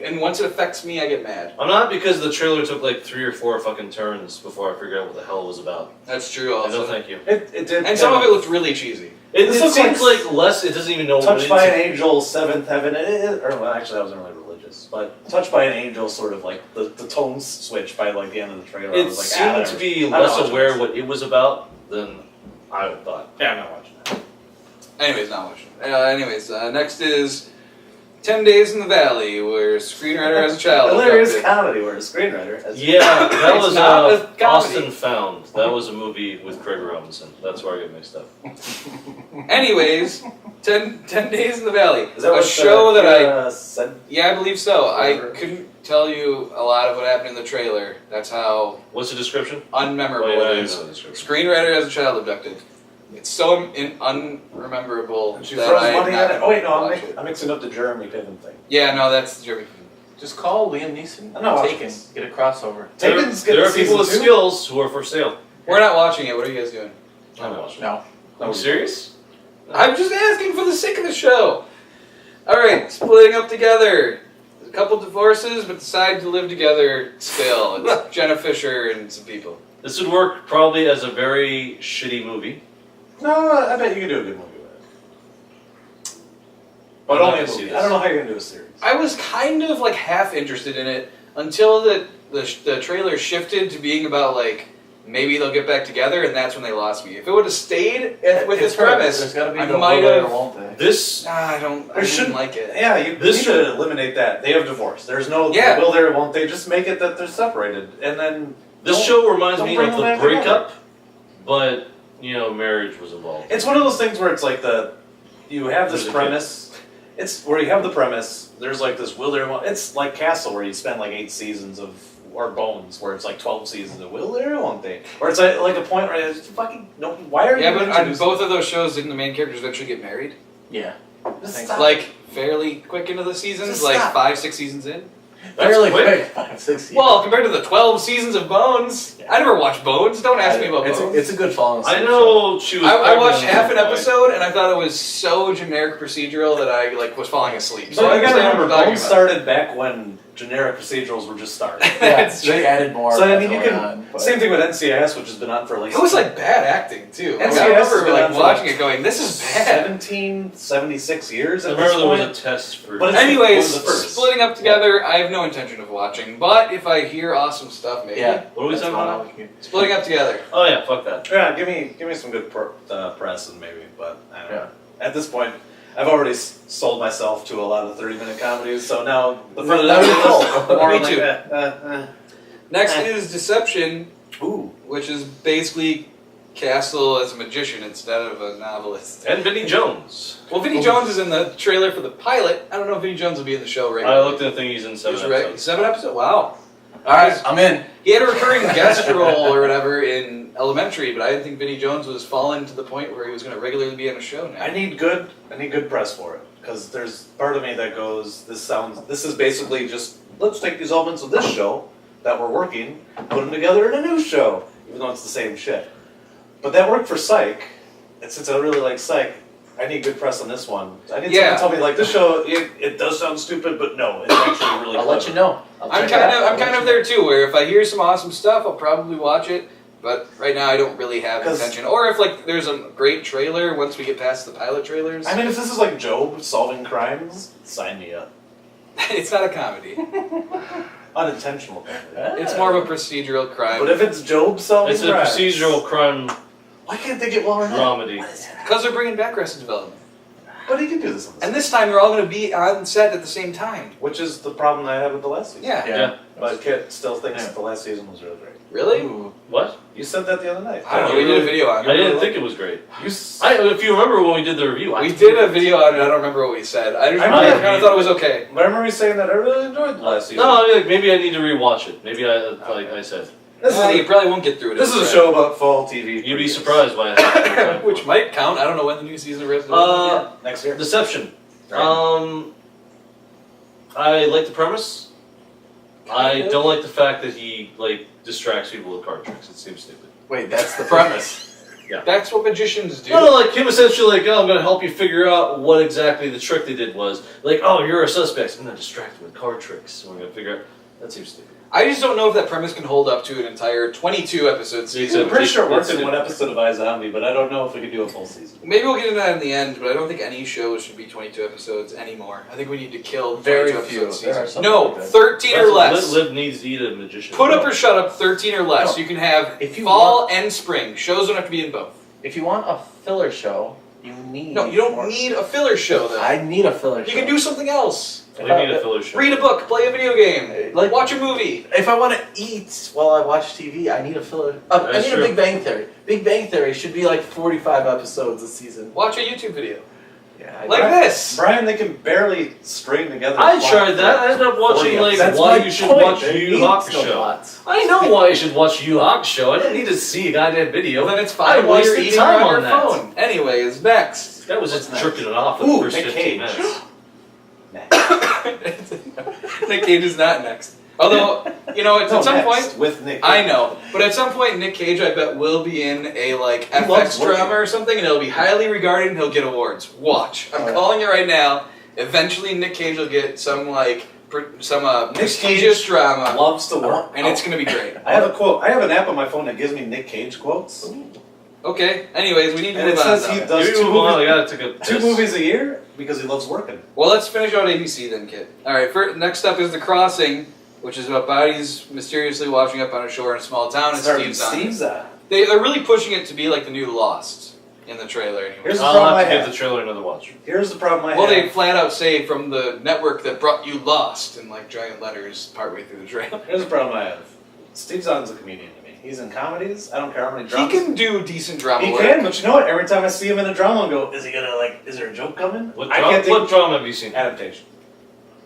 and once it affects me, I get mad. I'm not because the trailer took like 3 or 4 fucking turns before I figured out what the hell it was about. That's true No, also. thank you. It did. And some of it looked really cheesy. It This looks seems like like less. It doesn't even know what Touched it by is. an Angel, Seventh Heaven. Or well, actually, that wasn't really religious. But Touched by an Angel, sort of like the tone switch by like the end of the trailer. I It was like, seemed to be I'm not less watching aware this. what it was about than I thought. Yeah, I'm not watching that. Anyways, not watching. Next is 10 Days in the Valley, where a screenwriter has a child. Hilarious abducted. comedy where a screenwriter has. Yeah, that It's was not a comedy. Austin Found. That was a movie with Craig Robinson. That's where I get mixed up. Anyways, 10 Days in the Valley. Is that a what show that I... said? Yeah, I believe so. I Whatever. couldn't tell you a lot of what happened in the trailer. That's how What's the description? unmemorable Oh, yeah, I it know is. the description. Screenwriter has a child abducted. It's so unrememberable She that throws I money at it. Oh wait, no, watch it. I'm mixing up the Jeremy Piven thing. Yeah, no, that's the Jeremy. Just call Liam Neeson. I'm not watching Taken. this. Get a crossover. Taken's There getting are people with season 2? skills who are for sale. We're not watching it. What are you guys doing? I'm watching. No. Are you serious? I'm just asking for the sake of the show. Alright, splitting up together. A couple divorces, but decide to live together still. It's Jenna Fisher and some people. This would work probably as a very shitty movie. No, I bet you can do a good movie with it. But I'm not only a gonna see movie. this. I don't know how you're gonna do a series. I was kind of like half interested in it until the trailer shifted to being about like maybe they'll get back together, and that's when they lost me. If it would have stayed with its premise, There's got to be I the might will they or have. won't they? This I didn't shouldn't- like it. Yeah, you This need should- to eliminate that. They have divorce. There's no Yeah. will there, won't they? Just make it that they're separated, and then this don't- show reminds don't me bring of them the back together. breakup, but marriage was involved. It's one of those things where it's like you have this There's a premise. It's where you have the premise. There's like this will there, won't. It's like Castle, where you spend like 8 seasons of. Or Bones, where it's like 12 seasons of will there, won't they? Or it's like a point where it's fucking no. Why are you? Yeah, but on introducing- both of those shows, didn't the main characters eventually get married? Yeah. Stop. Like fairly quick into the seasons, Just like stop. 5-6 seasons in. Fairly quick. quick. 5, 6 years. Well, compared to the 12 seasons of Bones, I never watched Bones. Don't ask me about it's Bones. it's a good falling asleep I know she was. I watched pregnant half an at one point. episode and I thought it was so generic procedural that I was falling asleep. So I gotta understand remember, what you're talking Bones about. started back when generic procedurals were just starting. Yeah, That's they true. added more. So I mean, going you can on, but- same thing with NCIS, which has been on for like It was like bad acting too. Like, NCIS I has remember been like on for watching like it going, this is bad. 76 years. I At remember there this was point. a test for. But it's- Anyways, what was the first? splitting up together, I have no intention of watching. But if I hear awesome stuff, maybe. Yeah. What are we that's talking what about? I'm looking at. Splitting up together. Oh yeah, fuck that. Yeah, give me some good press and maybe, but I don't know. Yeah. At this point, I've already sold myself to a lot of 30-minute comedies, so now the Now further you're that cool. more Me I'm like, too. Next is Deception, Ooh. which is basically Castle as a magician instead of a novelist. And Vinnie Jones. Well, Vinnie Jones is in the trailer for the pilot. I don't know if Vinnie Jones will be in the show right I now. looked at the thing. He's in 7 He's right. episodes. 7 episodes? Wow. Alright, I'm in. He had a recurring guest role or whatever in Elementary, but I didn't think Vinnie Jones was fallen to the point where he was going to regularly be on a show now. I need good press for it, because there's part of me that goes, this is basically just, let's take these elements of this show that were working, put them together in a new show, even though it's the same shit. But that worked for Psych, and since I really like Psych, I need good press on this one. I need someone to tell me, like, this show, it does sound stupid, but no, it's actually really I'll let you know. I'm kind of there too, where if I hear some awesome stuff, I'll probably watch it. But right now, I don't really have 'Cause- intention. Or if like there's a great trailer once we get past the pilot trailers. I mean, if this is like Job solving crimes, sign me up. It's not a comedy. Unintentional comedy. It's more of a procedural crime. But if it's Job solving It's a crimes, procedural crime why can't they get Walter Knight? dramedy. Because they're bringing back Arrested Development. But he can do this on the And this time they're all going to be on set at the same time. which is the problem I had with the last season. Yeah. Yeah. But Kit still thinks Yeah. that the last season was really great. Really? Ooh. What? You said that the other night. I don't know. We did a video on it. I didn't think it was great. You s- If you remember when we did the review, We did a video on it. I don't remember what we said. I just I remember I remember- kind of thought it was okay. But I remember you saying that I really enjoyed the last season. No, I mean, like, maybe I need to rewatch it. Maybe like I said. This You is probably won't get through it. this is a show about fall TV. You'd be previews. surprised by it. Which might count. I don't know when the new season of Arrested Development is. Next year. Deception. Right. I like the premise. I Kind of. don't like the fact that he distracts people with card tricks. It seems stupid. Wait, that's the premise. That's what magicians do. No, like him essentially I'm going to help you figure out what exactly the trick they did was. Like, oh, you're a suspect. I'm going to distract you with card tricks. So we're going to figure out. That seems stupid. I just don't know if that premise can hold up to an entire 22 episode season. I'm pretty sure it works It's in a- one episode of iZombie, but I don't know if we could do a full season. Maybe we'll get into that in the end, but I don't think any show should be 22 episodes anymore. I think we need to kill Very 22 few. episode There are seasons. some No, that do. 13 or less. Liv needs to eat a magician. Put up or shut up, 13 or less. No. You can have If you fall and spring. Shows don't have to be in both. If you want a filler show, you need. No, you don't more. need a filler show, though. I need a filler You show. can do something else. We need a filler show. Read a book, play a video game, Like- watch a movie. If I want to eat while I watch TV, I need a filler. I That's need true. a Big Bang Theory. Big Bang Theory should be like 45 episodes a season. Watch a YouTube video. Yeah, Like this. Brian, they can barely string together. I a plot tried that. I for ended up watching 40 That's why my you should point. watch There Yu needs Yu no Hakusho. plots. I know why you should watch Yu Yu Hakusho. I didn't need to see a goddamn video. Well, then it's I fine while you're wasted eating time on your on that. phone. Anyways, next. That was just What's jerking it off for the Ooh, first Nick 15 Cage. minutes. Nick Cage is not next. Although, you know, it's No, at some next, point, with Nick. I know, but at some point, Nick Cage, I bet, will be in a loves FX working. drama or something, and it'll be highly regarded, and he'll get awards. Watch, I'm calling it right now. Eventually, Nick Cage will get some Nick prestigious Cage drama, loves to work. and it's gonna be great. I have a quote. I have an app on my phone that gives me Nick Cage quotes, Okay. Anyways, we need to and it move on. says he though. does You two move on, movies, I gotta take a two piss. movies a year because he loves working. Well, let's finish out ABC then, kid. All right. Next up is The Crossing, which is about bodies mysteriously washing up on a shore in a small town. And Starring Steve's on. Steve's on. They're really pushing it to be like the new Lost in the trailer. Anyway. Here's the I'll problem I have to give have. the trailer another watch. Here's the problem I Well, have. they flat out say from the network that brought you Lost in like giant letters partway through the trailer. Here's the problem I have. Steve Zahn's a comedian to me. He's in comedies. I don't care how many He dramas. can do decent drama He work. can, but you know what? Every time I see him in a drama, I go, is he gonna is there a joke coming? What, I can't what think. drama have you seen? Adaptation.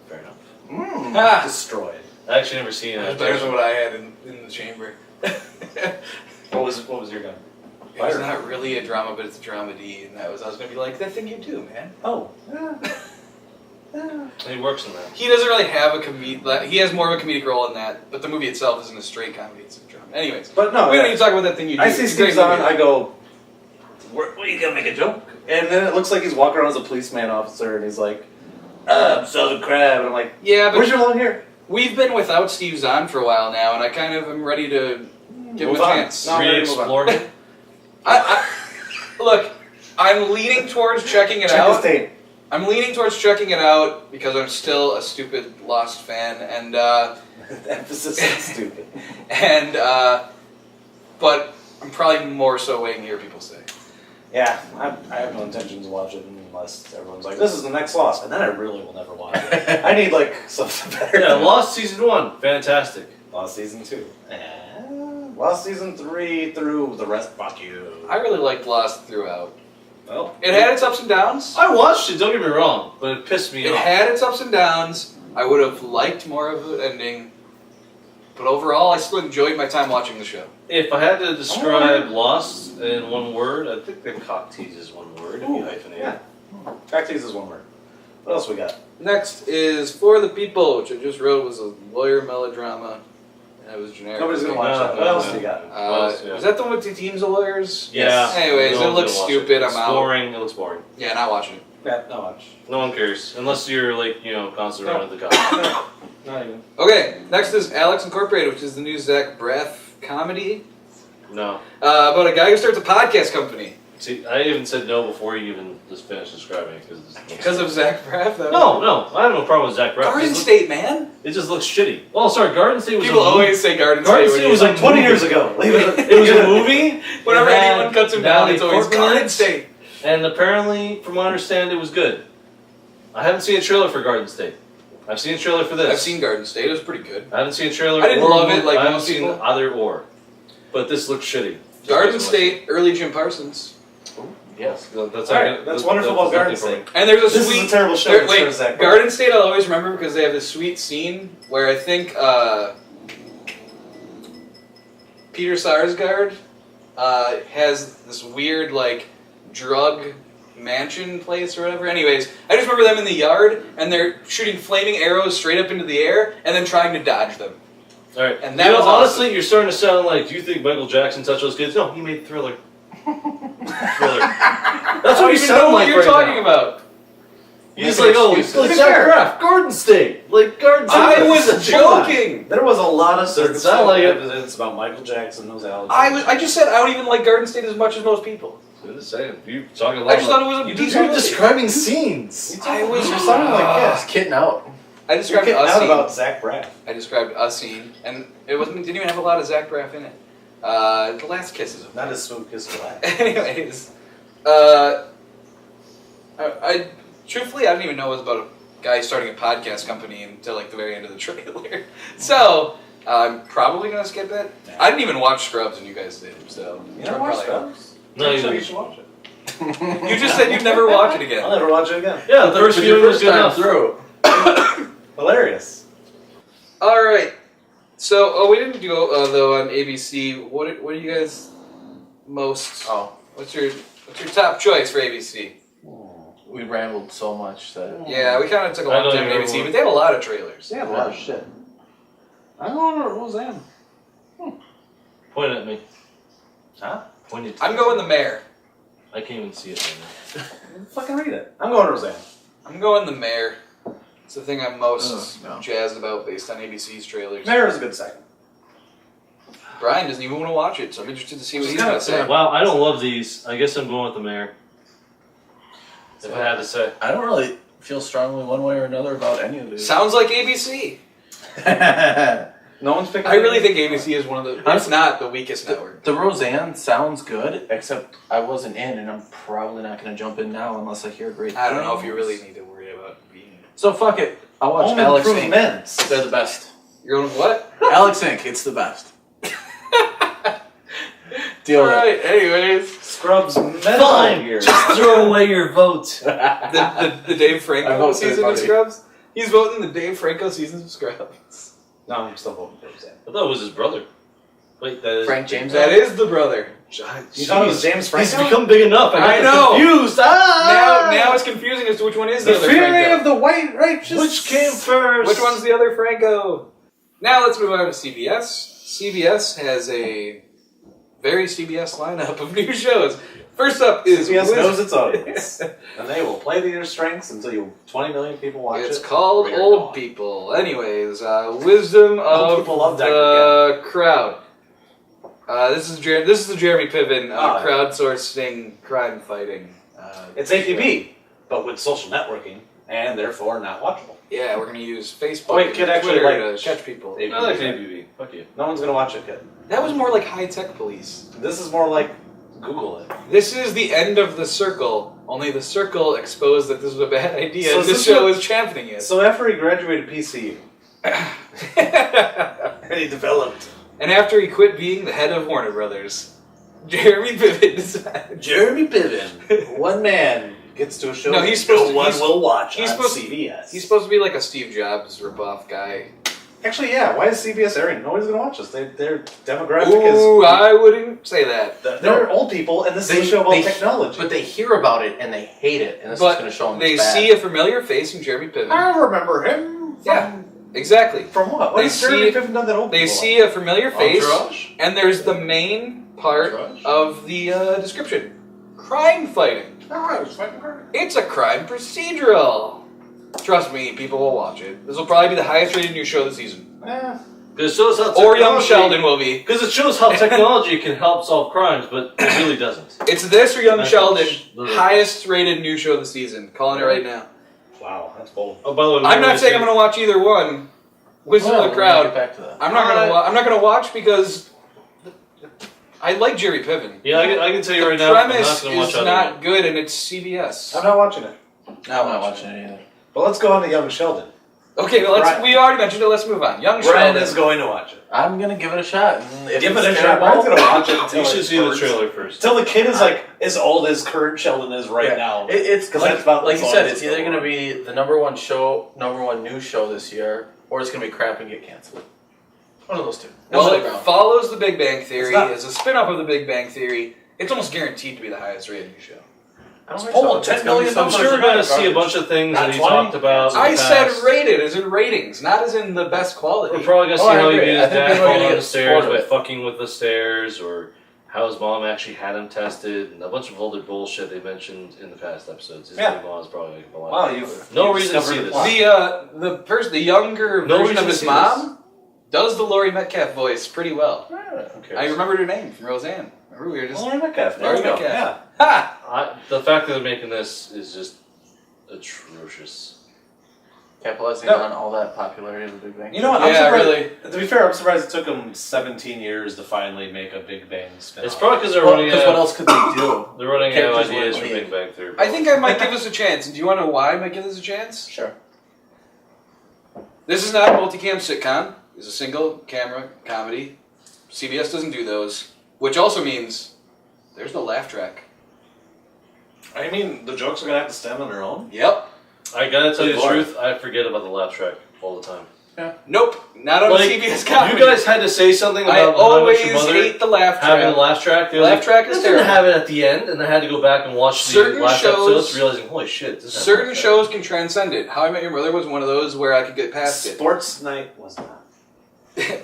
Fair enough. Ah, Destroyed. I actually never seen that's it. better than what I had in the chamber. What was your gun? It was not really a drama, but it's a dramedy, and I was going to be like, that thing you do, man. Oh. Yeah. He works in that. He doesn't really have a he has more of a comedic role in that, but the movie itself isn't a straight comedy, it's a drama. Anyways, But no, we don't need to talk about that thing you do. I see It's a great Steve Zahn, movie. I go, what are you gonna make a joke? And then it looks like he's walking around as a policeman officer, and he's like, I'm Southern Crab, and I'm like, Yeah, but where's your long hair? we've been without Steve Zahn for a while now, and I kind of am ready to give him Move a on. chance. No. Re-explored it. Look, I'm leaning towards checking it Check out. his tape. I'm leaning towards checking it out because I'm still a stupid Lost fan, and Emphasis on stupid. and but I'm probably more so waiting to hear people say. Yeah, I have no intention to watch it unless everyone's like, this is the next Lost, and then I really will never watch it. I need like something better. Yeah, Lost Season 1. Fantastic. Lost Season 2. Lost Season 3 through the rest, fuck you. I really liked Lost throughout. Well, It had its ups and downs. I watched it, don't get me wrong, but it pissed me It off. had its ups and downs. I would have liked more of the ending, but overall, I still enjoyed my time watching the show. If I had to describe Lost in one word, I think the cock tease is one word if you hyphenate yeah. it. Cocktails is one word. What else we got? Next is For the People, which I just wrote was a lawyer melodrama. And it was generic. Nobody's gonna watch No, that. What no, else no. do you got? Yeah. Is that the one with the teams of lawyers? Yeah. Anyways, No it one's looks gonna watch stupid. It's I'm out. boring. It looks boring. Yeah, not watching it. Yeah, not much. No one cares. Unless you're like, constantly around with the cops. Not even. Okay, next is Alex Incorporated, which is the new Zach Braff comedy No. about a guy who starts a podcast company. See, I even said no before you even just finished describing it. Because of Zach Braff? No, I have no problem with Zach Braff. Garden It just State, man. It just looks shitty. Oh, sorry, Garden State was People a movie. always say Garden Garden State. State when was you- like 20 years ago. Leave it. It was a movie. Whenever It had anyone cuts him down, Natalie it's always Portman in Garden it, State. And apparently, from what I understand, it was good. I haven't seen a trailer for Garden State. I've seen a trailer for this. I've seen Garden State. It was pretty good. I haven't seen a trailer. I didn't or love a it like I haven't most seen people. either or. But this looks shitty. Garden State, early Jim Parsons. Yes. That's, All right, that's wonderful about Garden nothing for me. State. And there's a This sweet. is a terrible show. there- that wait, stars Zach Braff. Garden State I'll always remember because they have this sweet scene where I think Peter Sarsgaard has this weird like drug mansion place or whatever. Anyways, I just remember them in the yard and they're shooting flaming arrows straight up into the air and then trying to dodge them. All right, And that was honestly, awesome. you're starting to sound like. Do you think Michael Jackson touched those kids? No, he made Thriller. Thriller. That's I what don't you even sound know what like you're right talking now. about. He's Making like, oh, excuses. it's like To be Zach fair. Braff, Garden State, like Garden State. I was Hold on. joking. There was a lot of Doesn't sound like it. evidence about Michael Jackson, those allergies. I just said I don't even like Garden State as much as most people. Just saying, you talking a lot. I just thought it was a You're decent movie. describing scenes. I was You're sounding like Yes, kidding out. I You're described getting a out scene. about Zach Braff. I described a scene, and it didn't even have a lot of Zach Braff in it. The last kisses. Not as smooth as black. Anyways, I truthfully I didn't even know it was about a guy starting a podcast company until like the very end of the trailer. So I'm probably gonna skip it. I didn't even watch Scrubs, and you guys did. So You never watched probably- Scrubs? No, you Actually, didn't. you should watch it. You just said you'd never watch it I'll again. never watch it again. Yeah, the first But your viewing was first good time enough. through. Hilarious. All right. So we didn't go though on ABC. What are you guys most? Oh, What's your top choice for ABC? we rambled so much that. Yeah, we kind of took a I long don't time on even ABC, remember. but they have a lot of trailers. Yeah, a lot of shit. I don't know Roseanne. Point at me. Huh? Point it. I'm going the mayor. I can't even see it right Fucking read it. I'm going Roseanne. I'm going the mayor. It's the thing I'm most No. jazzed about based on ABC's trailers. Mayor is a good second. Brian doesn't even want to watch it, so I'm interested to see what Which he's is going to kinda say. now. Wow, I don't love these. I guess I'm going with the mayor. If I had to say. I don't really feel strongly one way or another about any of these. Sounds like ABC. No one's picking. I really think ABC is one of the. It's not the weakest network. The Roseanne sounds good, except I wasn't in, and I'm probably not going to jump in now unless I hear great I don't know if things. you really need to worry about being. So fuck it. I'll watch Home Alex Inc. Improvements. They're the best. You're going what? Alex Inc. It's the best. Deal All with it. right. Anyways, Scrubs medical Fine! gear. Just throw away your vote. the Dave I Franco vote season third of party. Scrubs. He's voting the Dave Franco season of Scrubs. No, I'm still voting for Roseanne. I thought it was his brother. Wait, that is Frank James. That is the brother. You thought it was James He's Franco? become big enough. I got know. confused. Now it's confusing as to which one is the The other Fury Franco. of the White Righteous. Which came first? Which one's the other Franco? Now let's move on to CBS. CBS has a very CBS lineup of new shows. First up is CBS knows its audience, and they will play to your strengths until 20 million people watch It's it. called We're Old gone. People. Anyways, wisdom of people love the crowd. This is the Jeremy Piven yeah. crowdsourcing crime fighting. It's APB, but with social networking, and therefore not watchable. Yeah, we're gonna use Facebook Oh, wait, and kid, actually, Twitter like, to catch people. APB. I like ABB. Fuck you. No one's gonna watch it, kid. That was more like high tech police. This is more like Google it. This is the end of The Circle. Only The Circle exposed that this was a bad idea, So and is this this show what- is championing it. So after he graduated PCU, and he developed And after he quit being the head of Warner Brothers, Jeremy Piven decided. Jeremy Piven, one man gets to a show No, that he's supposed no to- one he's- will watch he's on supposed- CBS. He's supposed to be like a Steve Jobs ripoff guy. Actually, yeah. Why is CBS airing? Nobody's gonna watch this. Their demographic Ooh, I wouldn't say that. they're old people, and this is a show about technology. But they hear about it and they hate it, and this is But going to show them they it's bad. see a familiar face in Jeremy Piven. I remember him. From, Yeah, exactly. From what? What They has Jeremy see- Piven done that old They people see a familiar face, Entourage? and there's the main part Entourage? of the description. Crime fighting. like? It's a crime procedural. Trust me, people will watch it. This will probably be the highest rated new show this season. Because it shows how Or Young technology- Sheldon will be. Because it shows how technology can help solve crimes, but it really doesn't. It's this or Young That's Sheldon, literally- highest rated new show this season. Calling it right now. Wow, that's bold. Oh, by the way, I'm not saying I'm going to watch either one. Wisdom Well, of the we're gonna crowd. get back to that. I'm not going to watch because I like Jerry Piven. Yeah, I can tell you The right now, I'm not premise going to watch is either not one. good, and it's CBS. I'm not watching it. I'm not watching it either. But let's go on to Young Sheldon. Okay, well, Brian- we already mentioned it. Let's move on. Young Brian Sheldon. is going to watch it. I'm going to give it a shot. And if Give it's it a shot. terrible- Brian's gonna watch it until You should it see the burns. trailer first. Till the kid is like as old as current Sheldon is right Yeah. now. It's 'Cause like, that's about like as you long said, as it's it's either going going to be the number one new show this year, or it's going to be crap and get canceled. One of those two. Well, Middle it ground. follows The Big Bang Theory. It's not- It's a spin-off of The Big Bang Theory. It's almost guaranteed to be the highest rated new show. I don't It's think pulling so. It's $10 gonna be million some I'm sort sure of we're going to garbage. see a bunch of things Not that he 20? talked about. in I the said past. rated as in ratings, not as in the best quality. We're probably going to Oh, see I how he agree. beat I his think dad people are falling gonna on the get stairs spoiled by with it. fucking with the stairs, or how his mom actually had him tested, and a bunch of other bullshit they mentioned in the past episodes. His Yeah. mom's probably making a lot. Wow, you've No you've reason to discovered see the this. plot. The younger No version reason of to his see mom does the Laurie Metcalf voice pretty well. Okay. I remembered her name from Roseanne. Remember we were just Laurie Metcalf. There Laurie we go. Metcalf. Yeah. ha. The fact that they're making this is just atrocious. Capitalizing No. on all that popularity of the Big Bang. You know what? Yeah, I'm surprised, really. To be fair, I'm surprised it took them 17 years to finally make a Big Bang spin. It's probably because they're Well, running because what out. else could they do? They're running out of Characters ideas wouldn't for leave. Big Bang Theory. I think I might give this a chance. And do you want to know why I might give this a chance? Sure. This is not a multicam sitcom. It's a single camera comedy. CBS doesn't do those, which also means there's no laugh track. I mean, the jokes are gonna have to stand on their own. Yep. I gotta tell you the Lord. truth. I forget about the laugh track all the time. Nope. Not on Like, CBS comedy. you guys had to say something I about how always much your mother hate the laugh having track. a laugh track. They're Laugh like, track is "This didn't terrible." have it at the end, and I had to go back and watch Certain the last shows- episodes, realizing, holy shit, this has Certain laugh track. shows can transcend it. How I Met Your Mother was one of those where I could get past it. Sports Night was not.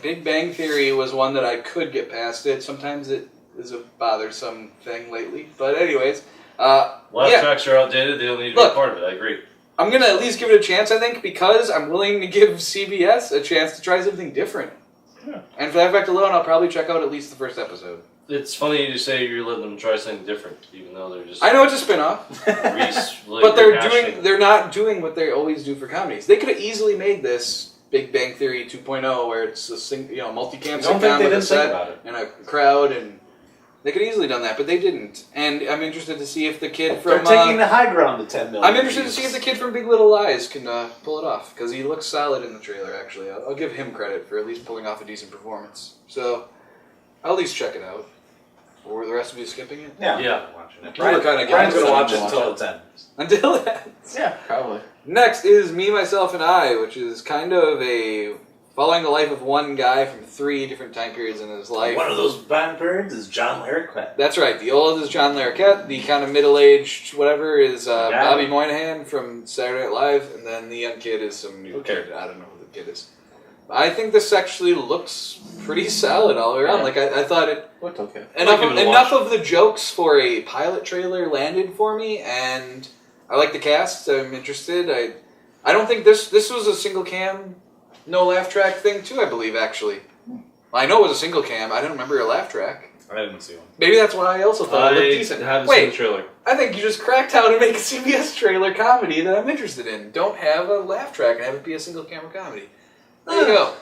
Big Bang Theory was one that I could get past it. Sometimes it is a bothersome thing lately. But anyways, Laugh yeah. tracks are outdated. They don't need to be Look. part of it. I agree. I'm going to at least give it a chance, I think, because I'm willing to give CBS a chance to try something different. Yeah. And for that fact alone, I'll probably check out at least the first episode. It's funny you say you're letting them try something different, even though they're just. I know it's a spin-off, but they're not doing what they always do for comedies. They could have easily made this Big Bang Theory 2.0, where it's a multicam I don't think sitcom they with a didn't think set about it. and a crowd, and they could have easily done that, but they didn't. And I'm interested to see if the kid They're from taking the high ground to 10 million. I'm interested to see if the kid from Big Little Lies can pull it off, because he looks solid in the trailer. Actually, I'll give him credit for at least pulling off a decent performance. So I'll at least check it out. Or the rest of you skipping it Yeah. Yeah. I'm watching it. You were kinda Brian's getting gonna watch it it. until it's ends. until that. Yeah, probably. Next is Me, Myself, and I, which is kind of a following the life of one guy from 3 different time periods in his life. One of those time periods is John Larroquette. That's right. The old is John Larroquette. The kind of middle-aged whatever is Bobby Moynihan from Saturday Night Live, and then the young kid is some new character. I don't know who the kid is. I think this actually looks pretty solid all around. Like I thought it Looked okay. enough of the jokes for a pilot trailer landed for me, and I like the cast. I'm interested. I don't think this was a single cam, no laugh track thing too. I believe actually. I know it was a single cam. I don't remember a laugh track. I didn't see one. Maybe that's why I also thought it looked decent. haven't seen the Wait, trailer. I think you just cracked out and make a CBS trailer comedy that I'm interested in. Don't have a laugh track and have it be a single camera comedy. There you go.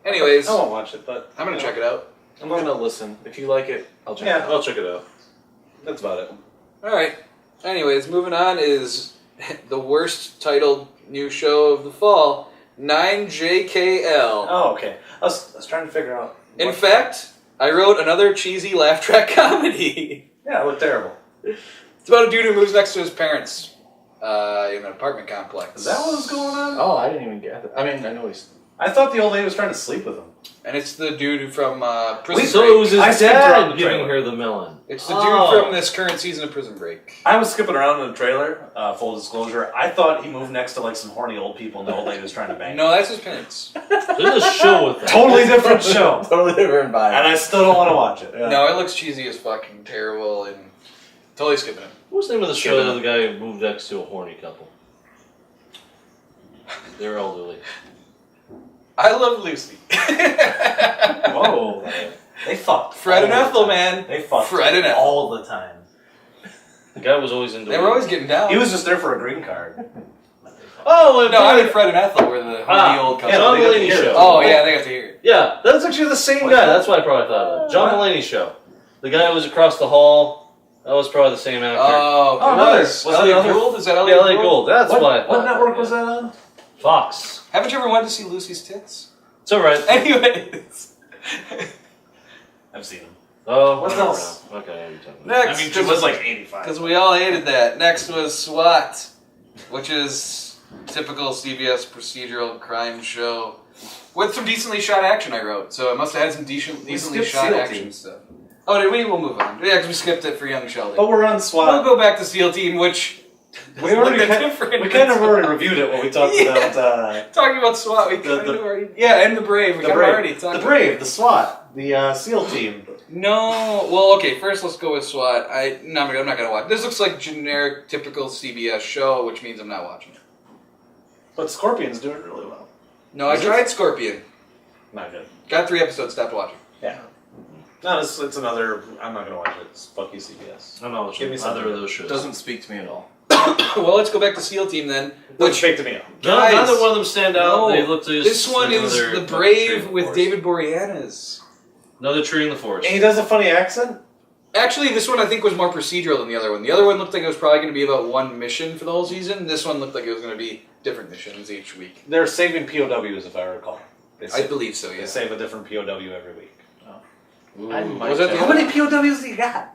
Anyways, I won't watch it, but I'm gonna check it out. I'm going to listen. If you like it, I'll check it out. I'll check it out. that's about it. All right. Anyways, moving on is the worst titled new show of the fall, 9JKL. Oh, okay. I was trying to figure out. In fact, I wrote another cheesy laugh track comedy. Yeah, it looked terrible. It's about a dude who moves next to his parents in an apartment complex. Is that what was going on? Oh, I didn't even get it. I mean, I know he's... I thought the old lady was trying to sleep with him. And it's the dude from Prison So it Break. was his I skipped around dad the giving trailer. her the melon. It's the dude from this current season of Prison Break. I was skipping around in the trailer, full disclosure. I thought he moved next to like some horny old people and the old lady was trying to bang No, that's his parents. There's a show with that. Totally different show. totally different vibe. And I still don't want to watch it. Yeah. No, it looks cheesy as fucking terrible and totally skipping it. What was the name of the show that the guy who moved next to a horny couple? They're elderly. I love Lucy. Whoa. They fucked. Fred and all the Ethel, time. man. They fucked Fred and Ethel. all the time. The guy was always into They were always getting down. He was just there for a green card. Oh, No, I mean Fred and Ethel were the old couple. yeah, John they got to Mulaney hear it. show. Oh, yeah, they got to hear it. Yeah, that's actually the same guy. That's what I probably thought of it. John Mulaney show. The guy who was across the hall. That was probably the same actor. Oh, Oh, it another- was. was Elliot another- Gould? Is that yeah, Elliot LA Gold. That's what I thought. What network was that on? Fox. Haven't you ever wanted to see Lucy's tits? It's alright. Anyways. I've seen him. Oh, What whatever else? now. Okay, you're talking. Next. I mean, she was like 85. Because we all hated that. Next was SWAT, which is typical CBS procedural crime show with some decently shot action, I wrote. So it must have had some decently skipped shot SEAL action Team. stuff. Oh, did we? We'll move on. Yeah, because we skipped it for Young Sheldon. But we're on We'll SWAT. go back to SEAL Team, which We already looked kind, different. we kind of already reviewed it when we talked Yeah. about Talking about SWAT, we kind of already... Yeah, and the Brave. We the kind of Brave. already talked The Brave, the SWAT, the SEAL team. No, well, okay. First, let's go with SWAT. I'm not gonna watch. This looks like generic, typical CBS show, which means I'm not watching it. But Scorpion's doing really well. No, I Is it? tried Scorpion. Not good. Got 3 episodes. Stopped watching. Yeah. No, it's another. I'm not gonna watch it. It's fuck you, CBS. I'm not Give watching me either something. of those shows. Doesn't speak to me at all. Well, let's go back to SEAL Team then. Which fake to me. Neither Guys, one of them stand out. no. They look just This one like is another The fucking tree Brave in with forest. David Boreanaz. Another tree in the forest. And he does a funny accent. Actually, this one I think was more procedural than the other one. The other one looked like it was probably going to be about one mission for the whole season. This one looked like it was going to be different missions each week. They're saving POWs, if I recall. They I save, believe so, they yeah. save a different POW every week. I might Was that check the How other many POWs do you got?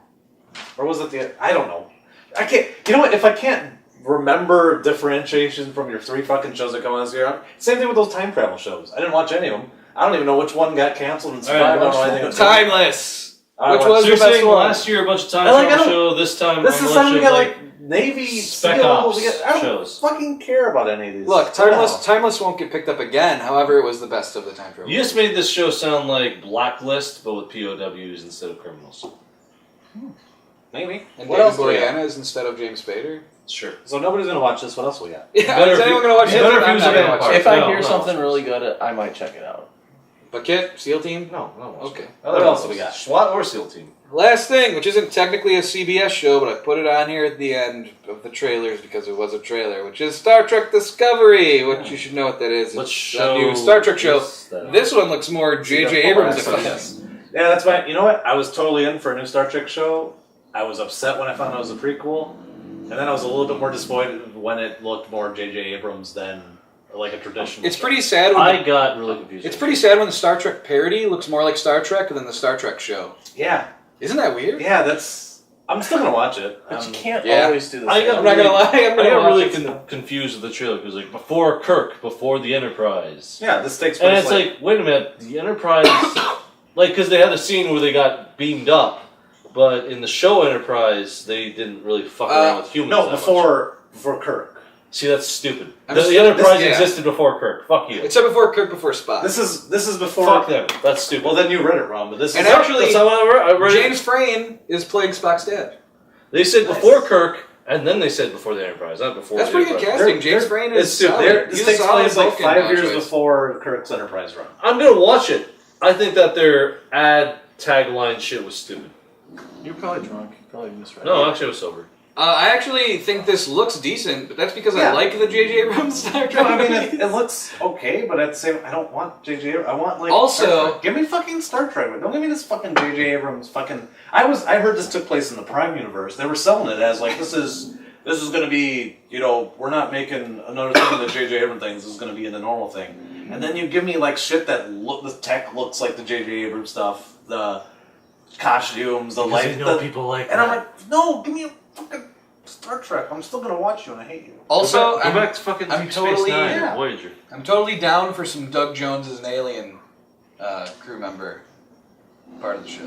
Or was it the? I don't know. I can't. You know what? If I can't remember differentiation from your 3 fucking shows that come on this year, same thing with those time travel shows. I didn't watch any of them. I don't even know which one got canceled and survived. I don't know anything. Timeless! I Which watched- was So you're the best saying one. last year a bunch of time I like- travel I don't- show, this time This a is bunch something we of, got like Navy Spec SEAL, Ops we got- I don't shows. fucking care about any of these. Look, I don't know. Timeless won't get picked up again. However, it was the best of the time travel. You just made this show sound like Blacklist, but with POWs instead of criminals. Maybe. And What David else do we got? Boreanaz instead of James Spader. Sure. So nobody's gonna watch this. What else we got? Yeah, Better is if anyone you- going to watch it? better if I'm you not was gonna a watch vampire. it. If I No, hear no. something really good, I might check it out. But Kit, SEAL Team? No, no. Okay. What else do we got? SWAT or SEAL Team? Last thing, which isn't technically a CBS show, but I put it on here at the end of the trailers because it was a trailer, which is Star Trek Discovery, which you should know what that is. What It's show? a new Star Trek show. is that? This one looks more J.J. Abrams effects. Yeah, that's why. You know what? I was totally in for a new Star Trek show. I was upset when I found out it was a prequel, and then I was a little bit more disappointed when it looked more J.J. Abrams than like a traditional. It's pretty sad when I got really confused. it's pretty sad when the Star Trek parody looks more like Star Trek than the Star Trek show. Yeah, Isn't that weird? yeah. That's. I'm still gonna watch it. But you can't yeah. always do this. I got I'm not gonna lie. I'm I gonna got watch really it. confused with the trailer because like before Kirk, before the Enterprise, Yeah, this takes place. and it's like, wait a minute, the Enterprise, like because they had the scene where they got beamed up, but in the show Enterprise they didn't really fuck around with humans. no, that much. before Kirk. See, that's stupid. I'm The just- Enterprise yeah. existed before Kirk. Fuck you. Except before Kirk, before Spock. This is before. Fuck them. That's stupid. Well, then you read it wrong. But this And is actually, that's how I read it. James Frayne is playing Spock's dad. They said before Kirk, and then they said before the Enterprise, not before. That's the pretty good Enterprise. casting. James Frayne is It's stupid. solid. This He's a takes solid place like Vulcan 5 years choice. before Kirk's Enterprise run. I'm gonna watch it. I think that their ad tagline shit was stupid. You're probably drunk. You probably misread No, it. actually, I was sober. I actually think this looks decent, but that's because I Yeah. like the J.J. Abrams Star Trek. No, I mean movies. it looks okay, but at the same, I don't want J.J. I want like Also- Star Trek. Give me fucking Star Trek. Don't give me this fucking J.J. Abrams fucking. I heard this took place in the Prime universe. They were selling it as like this is gonna be, you know, we're not making another thing of the J.J. Abrams things. This is gonna be the normal thing. And then you give me like shit that the tech looks like the J.J. Abrams stuff, the costumes, the light, people like and I'm like, no, give me a fucking Star Trek. I'm still gonna watch you, and I hate you. Also, go I'm, back to fucking I'm Deep totally- Space Nine yeah. or Voyager. I'm totally down for some Doug Jones as an alien crew member part of the show.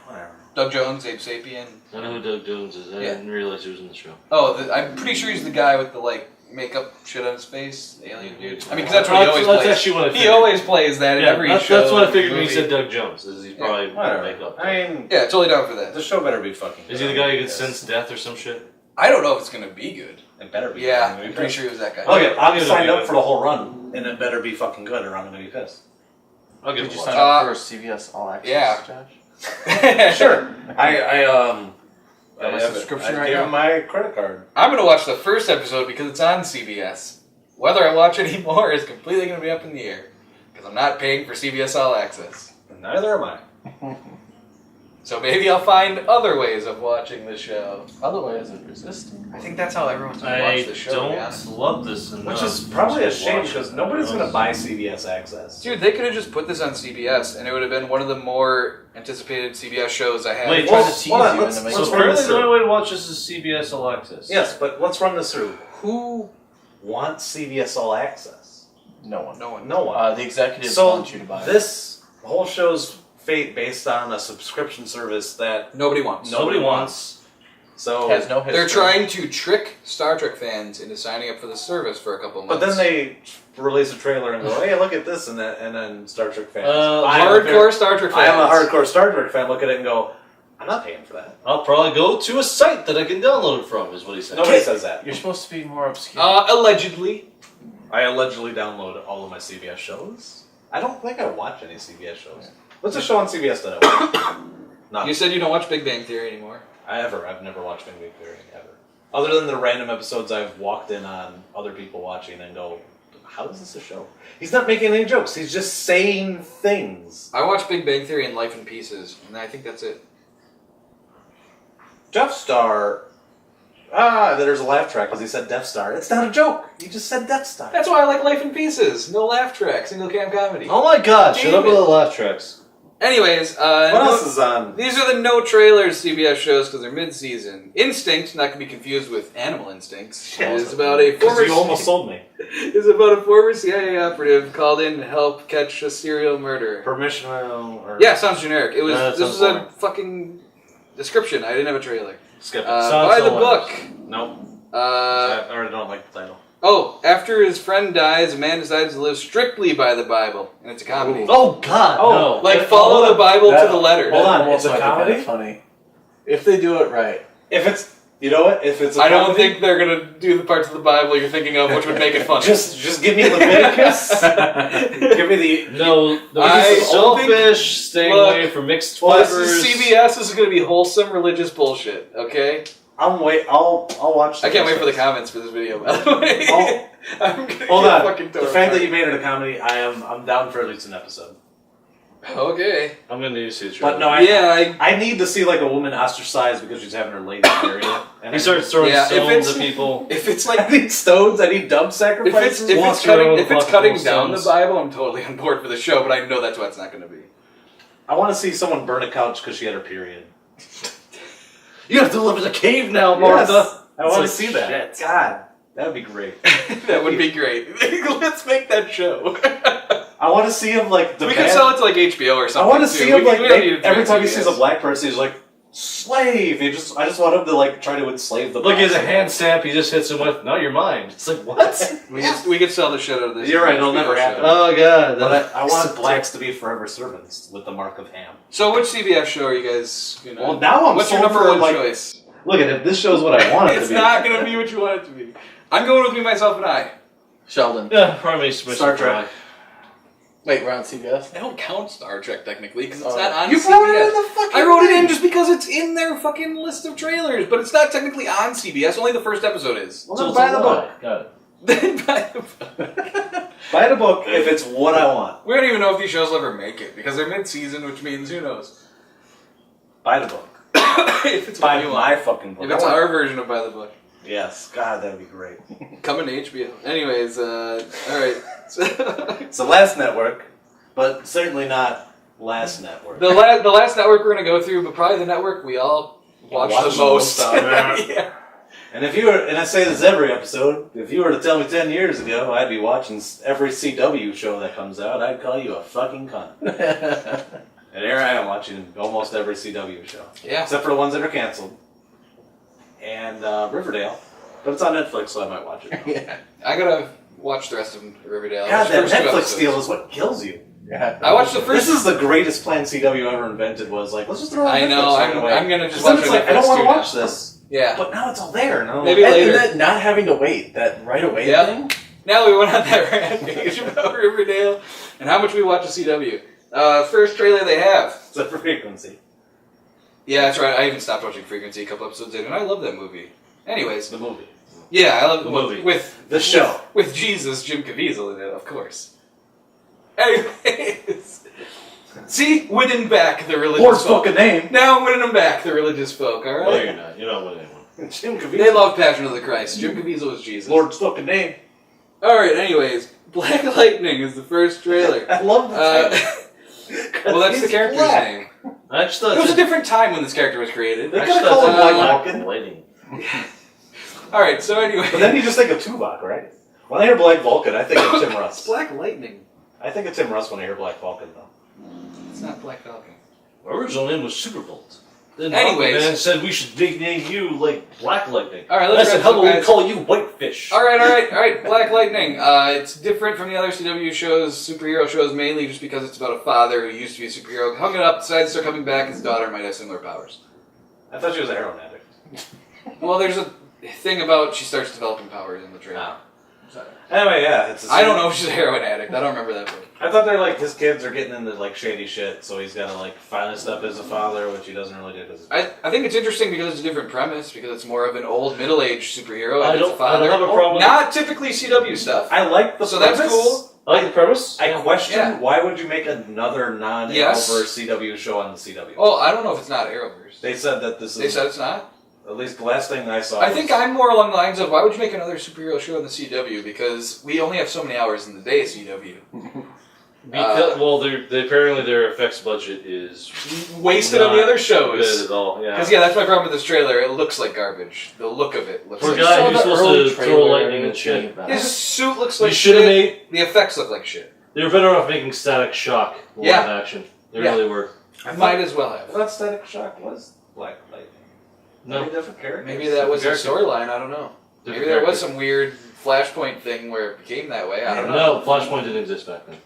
Whatever. Doug Jones, Ape Sapien. I know who Doug Jones is. I Yeah. didn't realize he was in the show. Oh, I'm pretty sure he's the guy with the like makeup shit on his face, the alien dude. I mean, because that's what he always That's plays. actually what I He figured. always plays that in every that's, show. that's what I figured when he movie. said Doug Jones. Is he's probably Whatever. makeup. I mean, Yeah, totally down for that. the show better be fucking. Is good. he the guy who could Yes. sense death or some shit? I don't know if it's gonna be good. It better be. Yeah, good. I'm pretty sure he was that guy. Okay, I'll I'm give it signed a up go. for the whole run, and it better be fucking good, or I'm gonna be pissed. I'll give Did it you a sign watch. up for CVS All Access, yeah. Josh? Sure. I Got my have it. subscription I right gave now. him my credit card. I'm gonna watch the first episode because it's on CBS. Whether I watch any more is completely gonna be up in the air because I'm not paying for CBS All Access. Neither am I. So maybe I'll find other ways of watching the show. Otherwise, it's resisting. I think that's how everyone's gonna watch I the show. To be don't honest. love this enough. Which is probably a to shame watch because it. nobody's gonna buy CBS Access. Dude, they could have just put this on CBS, and it would have been one of the more anticipated CBS shows I had. Wait, Try well, to tease hold on, you let's- into making So let's it run apparently this the through. only way to watch this is CBS All Access. Yes, but let's run this through. Who wants CBS All Access? No one. No one. No one. The executives So want you to buy it. this whole show's fate based on a subscription service that Nobody wants. Nobody wants. so. Has no history. They're trying to trick Star Trek fans into signing up for the service for a couple months. But then they release a trailer and go, "Hey, look at this," and then Star Trek fans. hardcore Star Trek I fans. am a hardcore Star Trek fan. Look at it and go, "I'm not paying for that." I'll probably go to a site that I can download it from, is what he said. Nobody says that. You're supposed to be more obscure. Allegedly. I allegedly download all of my CBS shows. I don't think I watch any CBS shows. What's a show on CBS that I watch? None. You said you don't watch Big Bang Theory anymore. I've never watched Big Bang Theory ever. Other than the random episodes I've walked in on other people watching and go, how is this a show? He's not making any jokes. He's just saying things. I watch Big Bang Theory and Life in Pieces, and I think that's it. Death Star. There's a laugh track because he said Death Star. It's not a joke. He just said Death Star. That's why I like Life in Pieces. No laugh track, single cam comedy. Oh my god, shut up Damn with it. the laugh tracks. Anyways, What else is on? these are the no trailers CBS shows because they're mid-season. Instinct, not to be confused with Animal Instincts, is about a former You almost sold me. is about a former CIA operative called in to help catch a serial murderer. Permissional or Yeah, sounds generic. It was No, that this sounds was boring. a fucking description. I didn't have a trailer. skip it. Sounds Buy so the wonderful. book. Nope. Uh, I already don't like the title. after his friend dies, a man decides to live strictly by the Bible, and it's a comedy. Oh god, Oh, no. Like follow the Bible That- to the letter. Hold on, Almost it's a might be kinda comedy? funny. If they do it right. If it's, you know what? If it's a I don't comedy, think they're gonna do the parts of the Bible you're thinking of, which would make it funny. just give me Leviticus. Give me the. No, I selfish, staying look, away from mixed Well, this fibers. is CBS. This is gonna be wholesome religious bullshit. Okay. I'll watch. I can't wait for the comments for this video. By the way, Oh. I'm gonna Hold get on. fucking The torn fact that apart. you made it a comedy, I'm down for at least an episode. Okay. I'm gonna need to see the trailer. But no, Yeah. I need to see like a woman ostracized because she's having her lady period. And He starts throwing Yeah, if stones it's- at people. If it's I like need stones. I need dumb if sacrifices. it's Walks around with cutting fucking down the stones. Bible, I'm totally on board for the show. But I know that's what it's not gonna be. I want to see someone burn a couch because she had her period. You have to live in a cave now, Martha. Yes, I want to It's see like, that. shit. God, that would be great. That would be great. Let's make that show. I want to see him like. We could sell it to like HBO or I something. want to too. see him We like don't need it to every be time he CBS. sees a black person, he's like slave. I just want him to like try to enslave the. Look, he has a black hand stamp. He just hits him with, "No, you're mine." It's like, what? We could sell the shit out of this. You're right, it'll HBO never show. happen. Oh god. But I want blacks to be forever servants with the mark of Ham. So, which CBS show are you guys gonna? Well, now I'm What's your sold number for, one like- choice? Look at if this shows what I want it to It's be. not gonna be what you want it to be. I'm going with Me, Myself, and I. Sheldon. Yeah, probably Star Trek. Wait, we're on CBS? I don't count Star Trek technically because it's Oh. not on You CBS. wrote it in the fucking. I wrote it in thing. just because it's in their fucking list of trailers, but it's not technically on CBS. Only the first episode is. Well, So then it's buy a the lie. book. Got it. Then buy the book. Buy the book if it's what I want. We don't even know if these shows will ever make it because they're mid-season, which means who knows. Buy the book. If it's what Buy you my want. fucking book. If it's our version of Buy the Book. Yes, God, that'd be great. Coming to HBO. Anyways, alright. It's the last network, but certainly not last network. The last network we're going to go through, but probably the network we all watch Watch the the most. most on. Yeah. And if you were, and I say this every episode, if you were to tell me 10 years ago I'd be watching every CW show that comes out, I'd call you a fucking cunt. And here I am watching almost every CW show. Yeah. Except for the ones that are canceled. And Riverdale. But it's on Netflix, so I might watch it. now. Yeah. I gotta watch the rest of Riverdale. God, The that first two Netflix episodes. deal is what kills you. Yeah. I watched the first. This is the greatest plan CW ever invented. Was like, let's just throw it on I Netflix know. right I'm, away. I'm gonna just Then watch it's it like, I don't Netflix want to too watch now. this. Yeah. But now it's all there. And I'm Maybe like, later. And that not having to wait, that right away Yep. thing. Now we went on that rampage about Riverdale and how much we watch of CW. First trailer they have. It's a frequency. Yeah, that's right. I even stopped watching Frequency a couple episodes in, and I love that movie. Anyways, The movie. yeah, I love The movie. with The show. with Jesus, Jim Caviezel in it, of course. Anyways, see, winning back the religious Lord's folk. fucking name. Now I'm winning them back, the religious folk. All No, right. you're not. You're not winning one. Jim Caviezel. They love Passion of the Christ. Jim Caviezel is Jesus. Lord's fucking name. All right. Anyways, Black Lightning is the first trailer. I love the title. Well, that's the He's character's black. name. I just thought It was a different time when this character was created. They I could have just called thought him it Black was Vulcan. Lighting. All right. So anyway, But then you just think of Tuvok, right? When I hear Black Vulcan, I think of Tim Russ. Black Lightning. I think of Tim Russ when I hear Black Vulcan, though. It's not Black Falcon. My original name was Superbolt. Then Anyways. man said we should nickname you like Black Lightning. All right, I let's said, wrap how this up, about we guys. call you Whitefish? All right. Black Lightning. It's different from the other CW shows, superhero shows, mainly just because it's about a father who used to be a superhero, hung it up, decided to start coming back. His daughter might have similar powers. I thought she was a heroin addict. Well, there's a thing about she starts developing powers in the trailer. Ah. Anyway, yeah, it's. I don't know if she's a heroin addict. I don't remember that part. I thought they're like his kids are getting into like shady shit, so he's got to like finally step as a father, which he doesn't really do. Because I think it's interesting because it's a different premise, because it's more of an old middle-aged superhero I and it's a don't father. have a problem. Not typically CW stuff. I like the So premise. that's cool. I like the premise. I question Yeah. why would you make another non-Arrowverse Yes. CW show on the CW? Oh, I don't know if it's not Arrowverse. They said that this is They said it's not? at least the last thing I saw. I think I'm more along the lines of, why would you make another superhero show in the CW? Because we only have so many hours in the day at CW. Because, well, they apparently their effects budget is Wasted on the not other good shows. at all. Yeah. Because, yeah, that's my problem with this trailer. It looks like garbage. The look of it looks For a like guy shit. who's the supposed early to throw trailer lightning and thing shit. about His it. suit looks They like should have shit. made. The effects look like shit. They were better off making Static Shock live Yeah. action. They Yeah. really were. I might as well I have. thought Static Shock was Black Lightning. No. Maybe different characters. Maybe that was a Character. storyline. I don't know. Maybe there was some weird Flashpoint thing where it became that way. I don't know. No, Flashpoint didn't exist back then.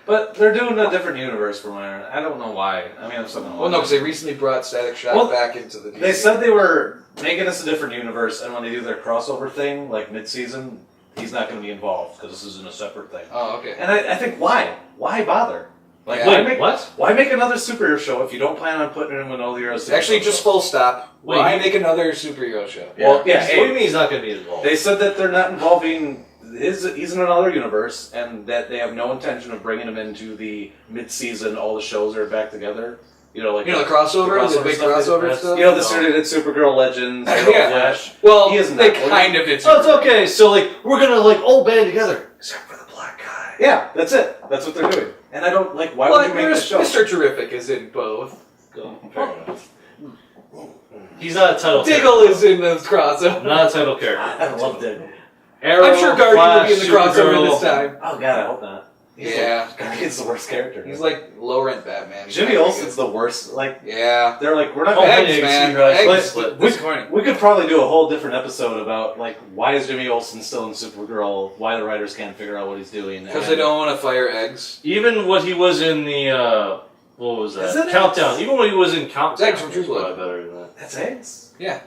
But they're doing a different universe from where I don't know why. I mean, I'm something. Well, no, because they recently brought Static Shock Well, back into the DC. They said they were making us a different universe, and when they do their crossover thing, like mid-season, he's not going to be involved because this isn't a separate thing. Oh, okay. And I think why? Why bother? Like, Yeah. why Wait, make what? why make another superhero show if you don't plan on putting him in all the other? Actually, just full stop. Wait, Why you- make another superhero show? Well, yeah. What do you mean he's not going to be involved? They said that they're not involving. He's in another universe, and that they have no intention of bringing him into the mid-season. All the shows are back together. You know, like You know, the crossover? The big stuff they- crossover stuff? You know, the started at Supergirl Legends, Yeah. Arrow, Flash. Well, He is they not. kind of did. Oh, it's okay. So, like, we're going to, like, all band together. Except for the black guy. Yeah, that's it. That's what they're doing. And I don't like. Why would you make this show? Mr. Terrific is in both. Go. Fair enough. He's not a title Diggle is in this crossover. character. Not a title character. I love Diggle. Arrow, I'm sure Guardian will be in the Flash, crossover Supergirl. this time. Oh god, I hope not. Yeah. Guardian's the worst character. He's like low rent Batman. He's Jimmy not very Olsen's the worst. Like Yeah. they're like we're not Oh, gonna. Eggs, Eggs, man. you're right. Eggs. Split. Disappointing. We could probably do a whole different episode about like why is Jimmy Olsen still in Supergirl? Why the writers can't figure out what he's doing. Because they don't want to fire Eggs. Even what he was in the what was Is that? it Countdown. Eggs? Even when he was in Countdown, Eggs from True was probably Blood. better than that. That's eggs. Yeah.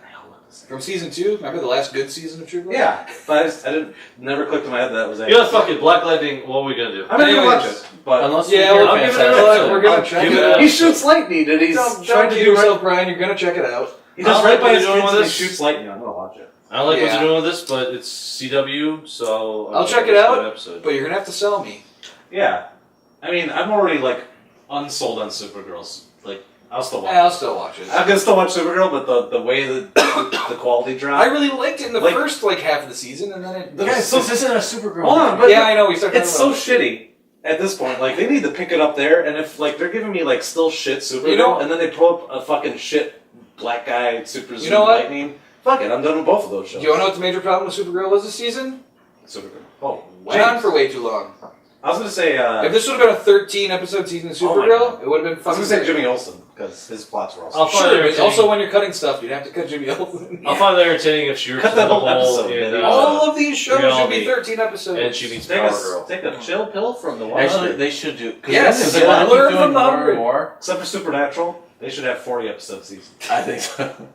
From season 2. Remember the last good season of True Blood? Yeah, but I didn't never clicked in my head that was eggs. You know, fuck it. Black Lightning. What are we gonna do? I'm not gonna watch Anyways. it, but Unless Yeah, we we'll hear give it fantastic a look. things. We're gonna I'll check give it it out. he shoots lightning and he's Don't trying to kid do yourself, Brian. You're gonna check it out. He does I right like by what his they're doing kids with and he this. shoots lightning. I'm gonna watch it. I don't like what Yeah. they're doing with this, but it's CW, so I'll check it it's a out, good episode. But you're gonna have to sell me. Yeah, I mean I'm already like unsold on Supergirls. Like I'll still watch. I'll still watch it. I'm gonna still watch Supergirl, but the way the quality I dropped. really liked it in the Like- first half of the season, and then it. Guys, so- this isn't a Supergirl. Hold on, but yeah, I know. We started. it's so shitty at this point. Like they need to pick it up there, and if like they're giving me like still shit Supergirl, You know- and then they pull up a fucking shit black guy super zoom know what? lightning. Fuck it, I'm done with both of those shows. Do you want to know what the major problem with Supergirl was this season? Supergirl. Oh, Went on for way too long. I was gonna say. If this would have been a 13-episode season of Oh my Supergirl, it would have been I was fucking gonna say great. Jimmy Olsen because his plots were I'll awesome. find it Sure, but entertaining. also when you're cutting stuff, you'd have to cut Jimmy Olsen. I'll find it entertaining if she rips Cut that the whole episode, in, baby. All of these shows should be reality. 13 episodes. and she meets Take Power a, Girl. take a chill pill from the 100. Actually, they should do. Yes, because they yeah, want to learn keep from doing the more 100. and more. Except for Supernatural, they should have 40 episode seasons. I think so.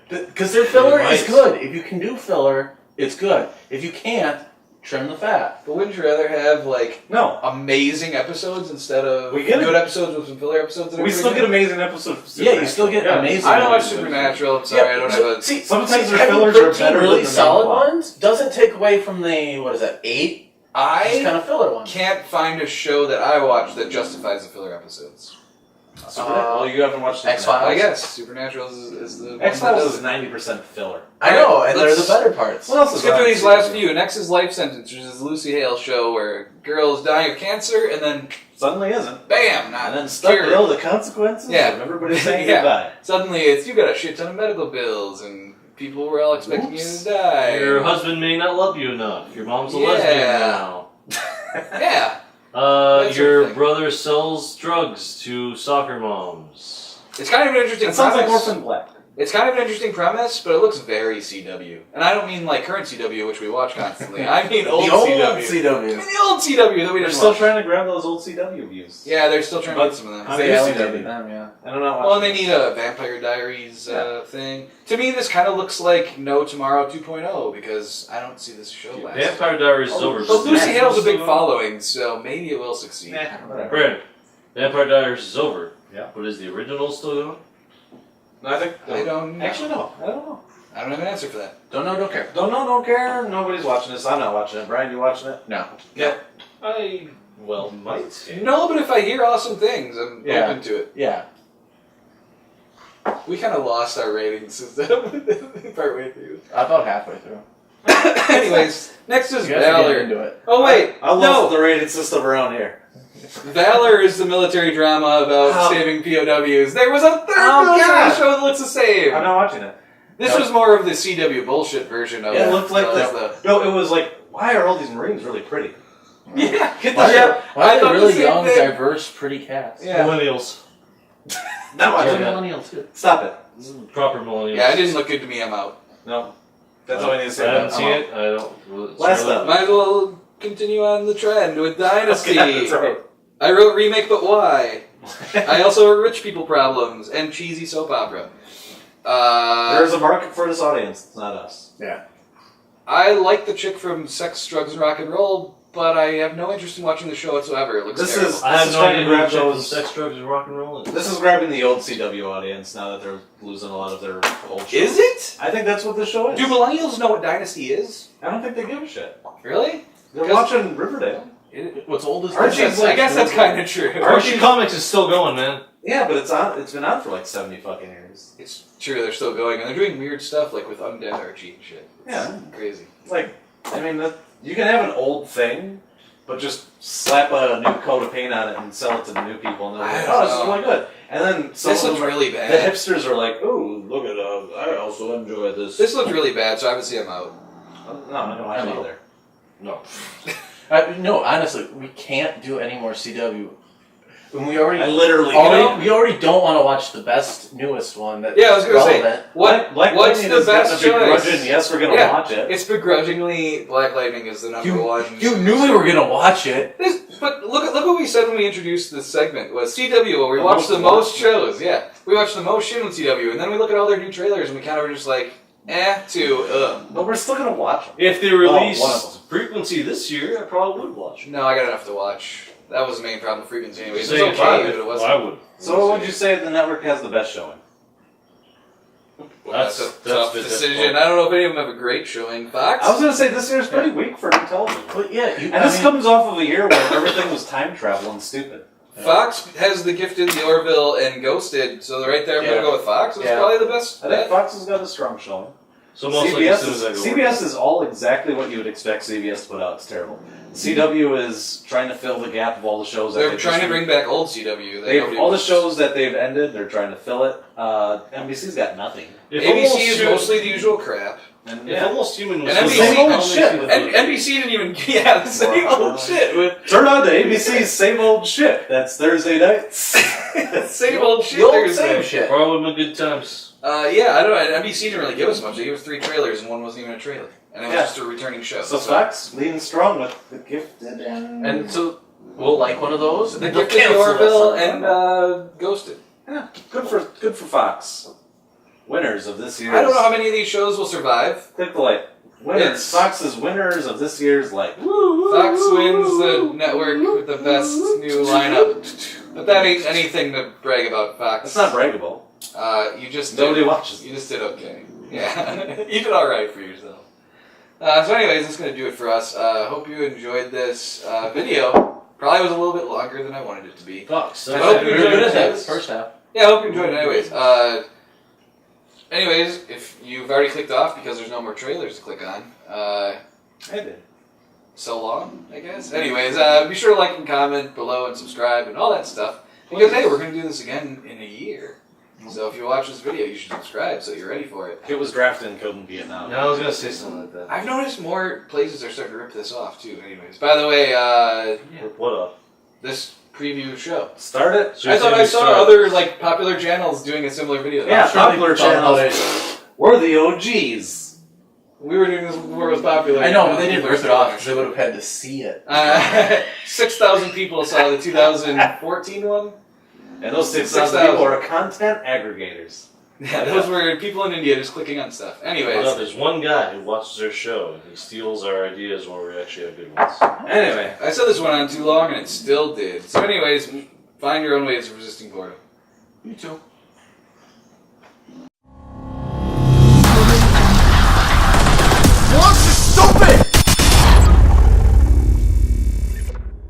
Because their filler They is might. good. If you can do filler, it's good. If you can't, trim the fat. But wouldn't you rather have like No, amazing episodes instead of We get good it. episodes with some filler episodes? That we are still pretty get good? amazing episodes. Of Yeah, you still get Yeah. amazing. I don't watch episodes. Supernatural. I'm sorry, I don't have a. See, Sometimes their having fillers are 13 better really than the solid main plot. ones doesn't take away from the what is that 8? Just I kind of filler ones. can't find a show that I watch that justifies the filler episodes. Well, you haven't watched X-Files. I guess Supernatural is the one that X-Files does is it. 90% filler. I know, and they're the Let's- better parts. What else Let's is get on through these last CW? few. An X's Life Sentence, which is the Lucy Hale show where a girl is dying of cancer and then Suddenly isn't. bam, not And then stuck cured. below the consequences Yeah. of everybody saying Yeah. goodbye. Suddenly it's you got a shit ton of medical bills and people were all expecting Oops. you to die. Your husband may not love you enough. Your mom's a Yeah. lesbian now. Yeah. That sort Your of thing. brother sells drugs to soccer moms. It's kind of an interesting It sounds like premise. Orphan Black. It's kind of an interesting premise, but it looks very CW. And I don't mean like current CW, which we watch constantly. I mean old the old CW. I CW. mean the old CW that we They're didn't still watch. trying to grab those old CW views. Yeah, they're still trying to But- get some of them. I'm They used to alienated CW. them, yeah. And I'm not Well, and watching they need this. a Vampire Diaries Yeah. thing. To me, this kind of looks like No Tomorrow 2.0 because I don't see this show last. Vampire Diaries is over. But Lucy Supernatural Hale's a big still following, so maybe it will succeed. Nah, whatever. going? Brad, Vampire Diaries is over. Yeah. But is the original still going? No, I think. I don't know. Actually, no. I don't know. I don't have an answer for that. Don't know, don't care. Don't know, don't care. Nobody's watching this. I'm not watching it. Brian, you watching it? No. I, might. No, but if I hear awesome things, I'm Yeah. open to it. Yeah. We kind of lost our ratings partway through. About halfway through. Anyways, next is You guys are getting Valor. into it. Oh wait, I love no. the rating system around here. Valor is the military drama about Oh. saving POWs. There was a third Oh, military God. show that looks the same. I'm not watching it. This No. was more of the CW bullshit version of It looked like that. that. No, it was like, why are all these Marines really pretty? Yeah, Get Why the Yeah. shit. Why I are thought they the really same young, thing. diverse, pretty cats? Yeah. Millennials. Not watching Yeah. it. Millennials too. Stop it. Proper millennials. Yeah, it didn't look good to me. I'm out. No. That's all I need to say I about haven't it. seen I'm out. it. I don't. it's Last really- up. Might as well continue on the trend with Dynasty. Okay, that's right. I wrote remake, but why? I also wrote rich people problems and cheesy soap opera. There's a market for this audience. It's not us. I like the chick from Sex, Drugs, and Rock and Roll, but I have no interest in watching the show whatsoever. It looks This terrible. is- I have no trying to idea who grab the chick from those- Sex, Drugs, and Rock and Roll is. This is grabbing the old CW audience now that they're losing a lot of their old shows. Is it? I think that's what this show is. Do millennials know what Dynasty is? I don't think they give a shit. Really? They're 'Cause- watching Riverdale. What's old is Archie's I guess that's kind of true. Archie Comics is still going, man. Yeah, but it's been on for like 70 fucking years. It's true, they're still going, and they're doing weird stuff like with Undead Archie and shit. It's Yeah. crazy. Like, I mean, you can have an old thing, but just slap a new coat of paint on it and sell it to the new people, and they're like, I oh, this is don't know. really good. And then some This of looks them really the bad. hipsters are like, "Ooh, look at I also enjoy this." This looks really bad, so obviously I'm out. No, I don't watch it either. No. No, honestly, we can't do any more CW. And we already, I literally, we already don't want to watch the best, newest one. That's Yeah, I was gonna say, relevant. what's Lightning the has gotten best a begrudging, choice? yes, we're gonna Yeah. watch it. It's begrudgingly Black Lightning is the number one. You knew we were gonna watch it. But look what we said when we introduced this segment was CW. Where we watched the most shows. Yeah, we watched the most shit on CW, and then we look at all their new trailers, and we kind of were just like, to. But we're still gonna watch them. If they one of them. released Frequency this year, I probably would watch it. No, I got enough to watch. That was the main problem with Frequency, anyways. It Saying was okay, but it well, wasn't. I would. So, what would you say the network has the best showing? That's a That's tough the decision. difficult. I don't know if any of them have a great showing. Fox. I was gonna say this year's pretty weak for new television. But yeah, And this comes off of a year where everything was time travel and stupid. Fox has the Gifted, the Orville, and Ghosted. So right there, I'm Yeah. gonna go with Fox. It's Yeah. probably the best. I think Fox has got a strong showing. So most like as soon as I go CBS is all exactly what you would expect CBS to put out. It's terrible. CW is trying to fill the gap of all the shows. They're that trying to bring back old CW. They have all the shows that they've ended. They're trying to fill it. NBC's got nothing. If ABC Almost is Human- mostly the usual crap. And If Almost Human was And so NBC good, old shit. And NBC didn't even, the same old shit. With turn on to ABC's same old shit. That's Thursday nights. same old shit. the old Thursday. same shit. probably been good times. Yeah, I don't know. NBC didn't really give us much. They gave us 3 trailers, and one wasn't even a trailer. And it was Yeah. just a returning show. So Fox leading strong with The Gifted And so we'll like one of those. The and they'll Gifted, the cancel us Orville, on and that. Ghosted. Yeah, good for Fox. Winners of this year's. I don't know how many of these shows will survive. Click the light. Winners. It's- Fox's winners of this year's light. Fox wins the network with the best new lineup. But that ain't anything to brag about, Fox. It's not braggable. You just Nobody did, watches. You just did okay. Yeah, you did all right for yourself. So, anyways, that's gonna do it for us. Hope you enjoyed this video. Probably was a little bit longer than I wanted it to be. Fox. I hope you We're enjoyed good it. at that first half. Yeah, I hope you enjoyed it. Anyways, if you've already clicked off because there's no more trailers to click on, I did. so long, I guess. Anyways, be sure to like and comment below and subscribe and all that stuff. Because, hey, we're going to do this again in a year. So if you watch this video, you should subscribe so you're ready for it. It was drafted and killed in Vietnam. Yeah, I was gonna say something like that. I've noticed more places are starting to rip this off, too. Anyways, by the way, What up? this preview show. Start it. So I you're thought saying I you saw start- other, like, popular channels doing a similar video. Yeah, sure they popular thought about channels. We're the OGs. We were doing this before it was popular. I know, but they didn't rip it off because they would have had to see it. 6,000 people saw the 2014 one. And those 6,000 6,000. people are content aggregators. Yeah, those were people in India just clicking on stuff. Anyways, Well, there's one guy who watches our show and he steals our ideas when we actually have good ones. Anyway, I said this went on too long and it still did. So anyways, find your own ways of resisting boredom. You too.